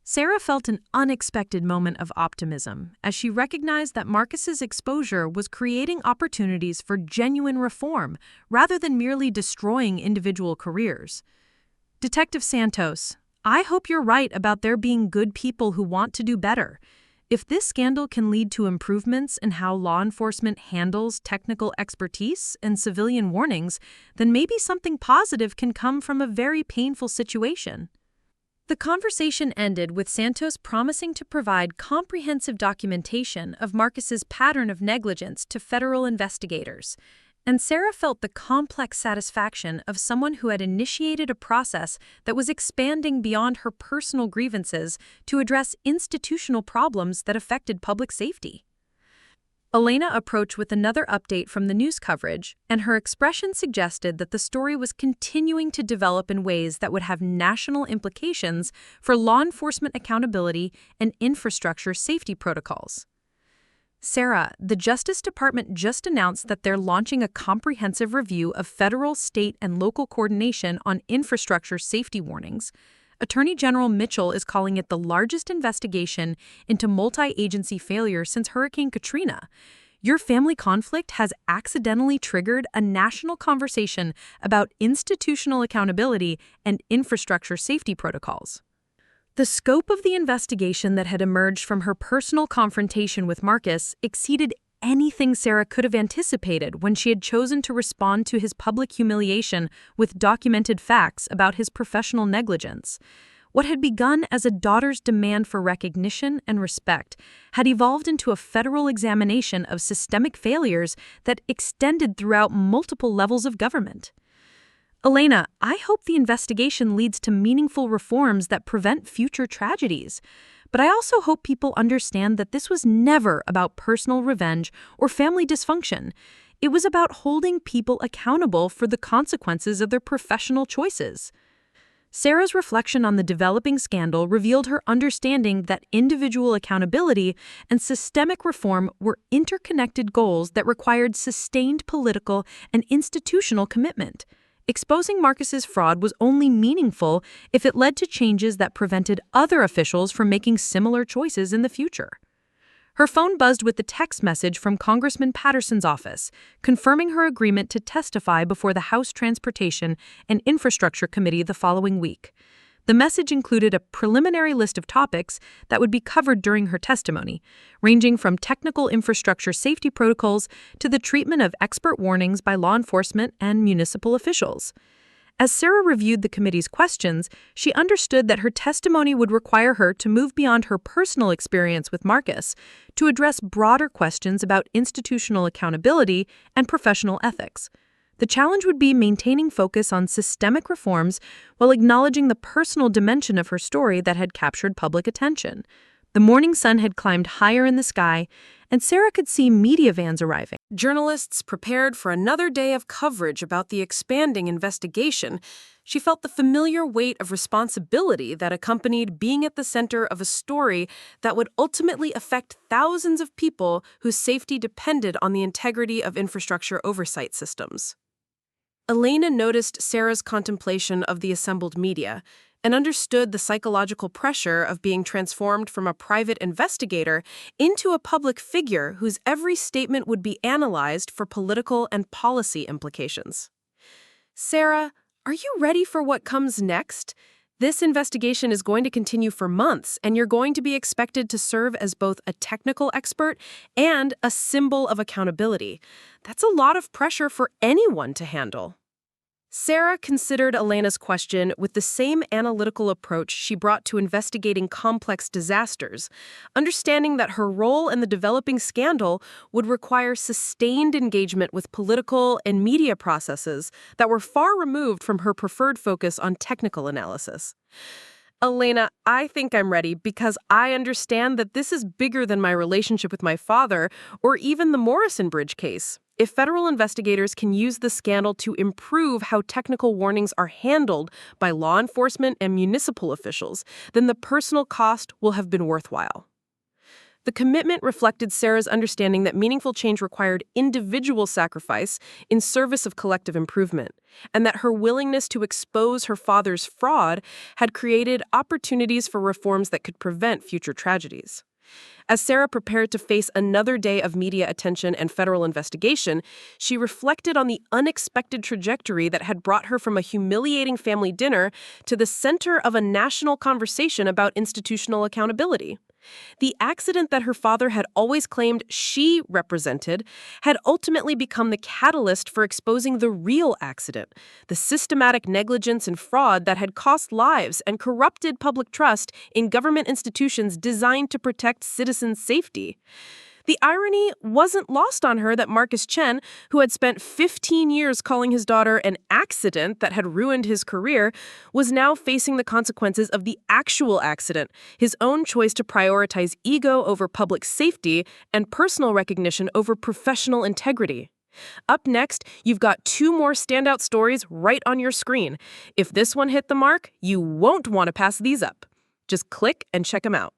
Sarah felt an unexpected moment of optimism as she recognized that Marcus's exposure was creating opportunities for genuine reform rather than merely destroying individual careers. Detective Santos, I hope you're right about there being good people who want to do better. If this scandal can lead to improvements in how law enforcement handles technical expertise and civilian warnings, then maybe something positive can come from a very painful situation. The conversation ended with Santos promising to provide comprehensive documentation of Marcus's pattern of negligence to federal investigators, and Sarah felt the complex satisfaction of someone who had initiated a process that was expanding beyond her personal grievances to address institutional problems that affected public safety. Elena approached with another update from the news coverage, and her expression suggested that the story was continuing to develop in ways that would have national implications for law enforcement accountability and infrastructure safety protocols. Sarah, the Justice Department just announced that they're launching a comprehensive review of federal, state, and local coordination on infrastructure safety warnings. Attorney General Mitchell is calling it the largest investigation into multi-agency failure since Hurricane Katrina. Your family conflict has accidentally triggered a national conversation about institutional accountability and infrastructure safety protocols. The scope of the investigation that had emerged from her personal confrontation with Marcus exceeded anything Sarah could have anticipated when she had chosen to respond to his public humiliation with documented facts about his professional negligence. What had begun as a daughter's demand for recognition and respect had evolved into a federal examination of systemic failures that extended throughout multiple levels of government. Elena, I hope the investigation leads to meaningful reforms that prevent future tragedies. But I also hope people understand that this was never about personal revenge or family dysfunction. It was about holding people accountable for the consequences of their professional choices. Sarah's reflection on the developing scandal revealed her understanding that individual accountability and systemic reform were interconnected goals that required sustained political and institutional commitment. Exposing Marcus's fraud was only meaningful if it led to changes that prevented other officials from making similar choices in the future. Her phone buzzed with the text message from Congressman Patterson's office, confirming her agreement to testify before the House Transportation and Infrastructure Committee the following week. The message included a preliminary list of topics that would be covered during her testimony, ranging from technical infrastructure safety protocols to the treatment of expert warnings by law enforcement and municipal officials. As Sarah reviewed the committee's questions, she understood that her testimony would require her to move beyond her personal experience with Marcus to address broader questions about institutional accountability and professional ethics. The challenge would be maintaining focus on systemic reforms while acknowledging the personal dimension of her story that had captured public attention. The morning sun had climbed higher in the sky, and Sarah could see media vans arriving. Journalists prepared for another day of coverage about the expanding investigation. She felt the familiar weight of responsibility that accompanied being at the center of a story that would ultimately affect thousands of people whose safety depended on the integrity of infrastructure oversight systems. Elena noticed Sarah's contemplation of the assembled media and understood the psychological pressure of being transformed from a private investigator into a public figure whose every statement would be analyzed for political and policy implications. Sarah, are you ready for what comes next? This investigation is going to continue for months, and you're going to be expected to serve as both a technical expert and a symbol of accountability. That's a lot of pressure for anyone to handle. Sarah considered Elena's question with the same analytical approach she brought to investigating complex disasters, understanding that her role in the developing scandal would require sustained engagement with political and media processes that were far removed from her preferred focus on technical analysis. Elena, I think I'm ready because I understand that this is bigger than my relationship with my father or even the Morrison Bridge case. If federal investigators can use the scandal to improve how technical warnings are handled by law enforcement and municipal officials, then the personal cost will have been worthwhile. The commitment reflected Sarah's understanding that meaningful change required individual sacrifice in service of collective improvement, and that her willingness to expose her father's fraud had created opportunities for reforms that could prevent future tragedies. As Sarah prepared to face another day of media attention and federal investigation, she reflected on the unexpected trajectory that had brought her from a humiliating family dinner to the center of a national conversation about institutional accountability. The accident that her father had always claimed she represented had ultimately become the catalyst for exposing the real accident, the systematic negligence and fraud that had cost lives and corrupted public trust in government institutions designed to protect citizens' safety. The irony wasn't lost on her that Marcus Chen, who had spent 15 years calling his daughter an accident that had ruined his career, was now facing the consequences of the actual accident, his own choice to prioritize ego over public safety and personal recognition over professional integrity. Up next, you've got 2 more standout stories right on your screen. If this one hit the mark, you won't want to pass these up. Just click and check them out.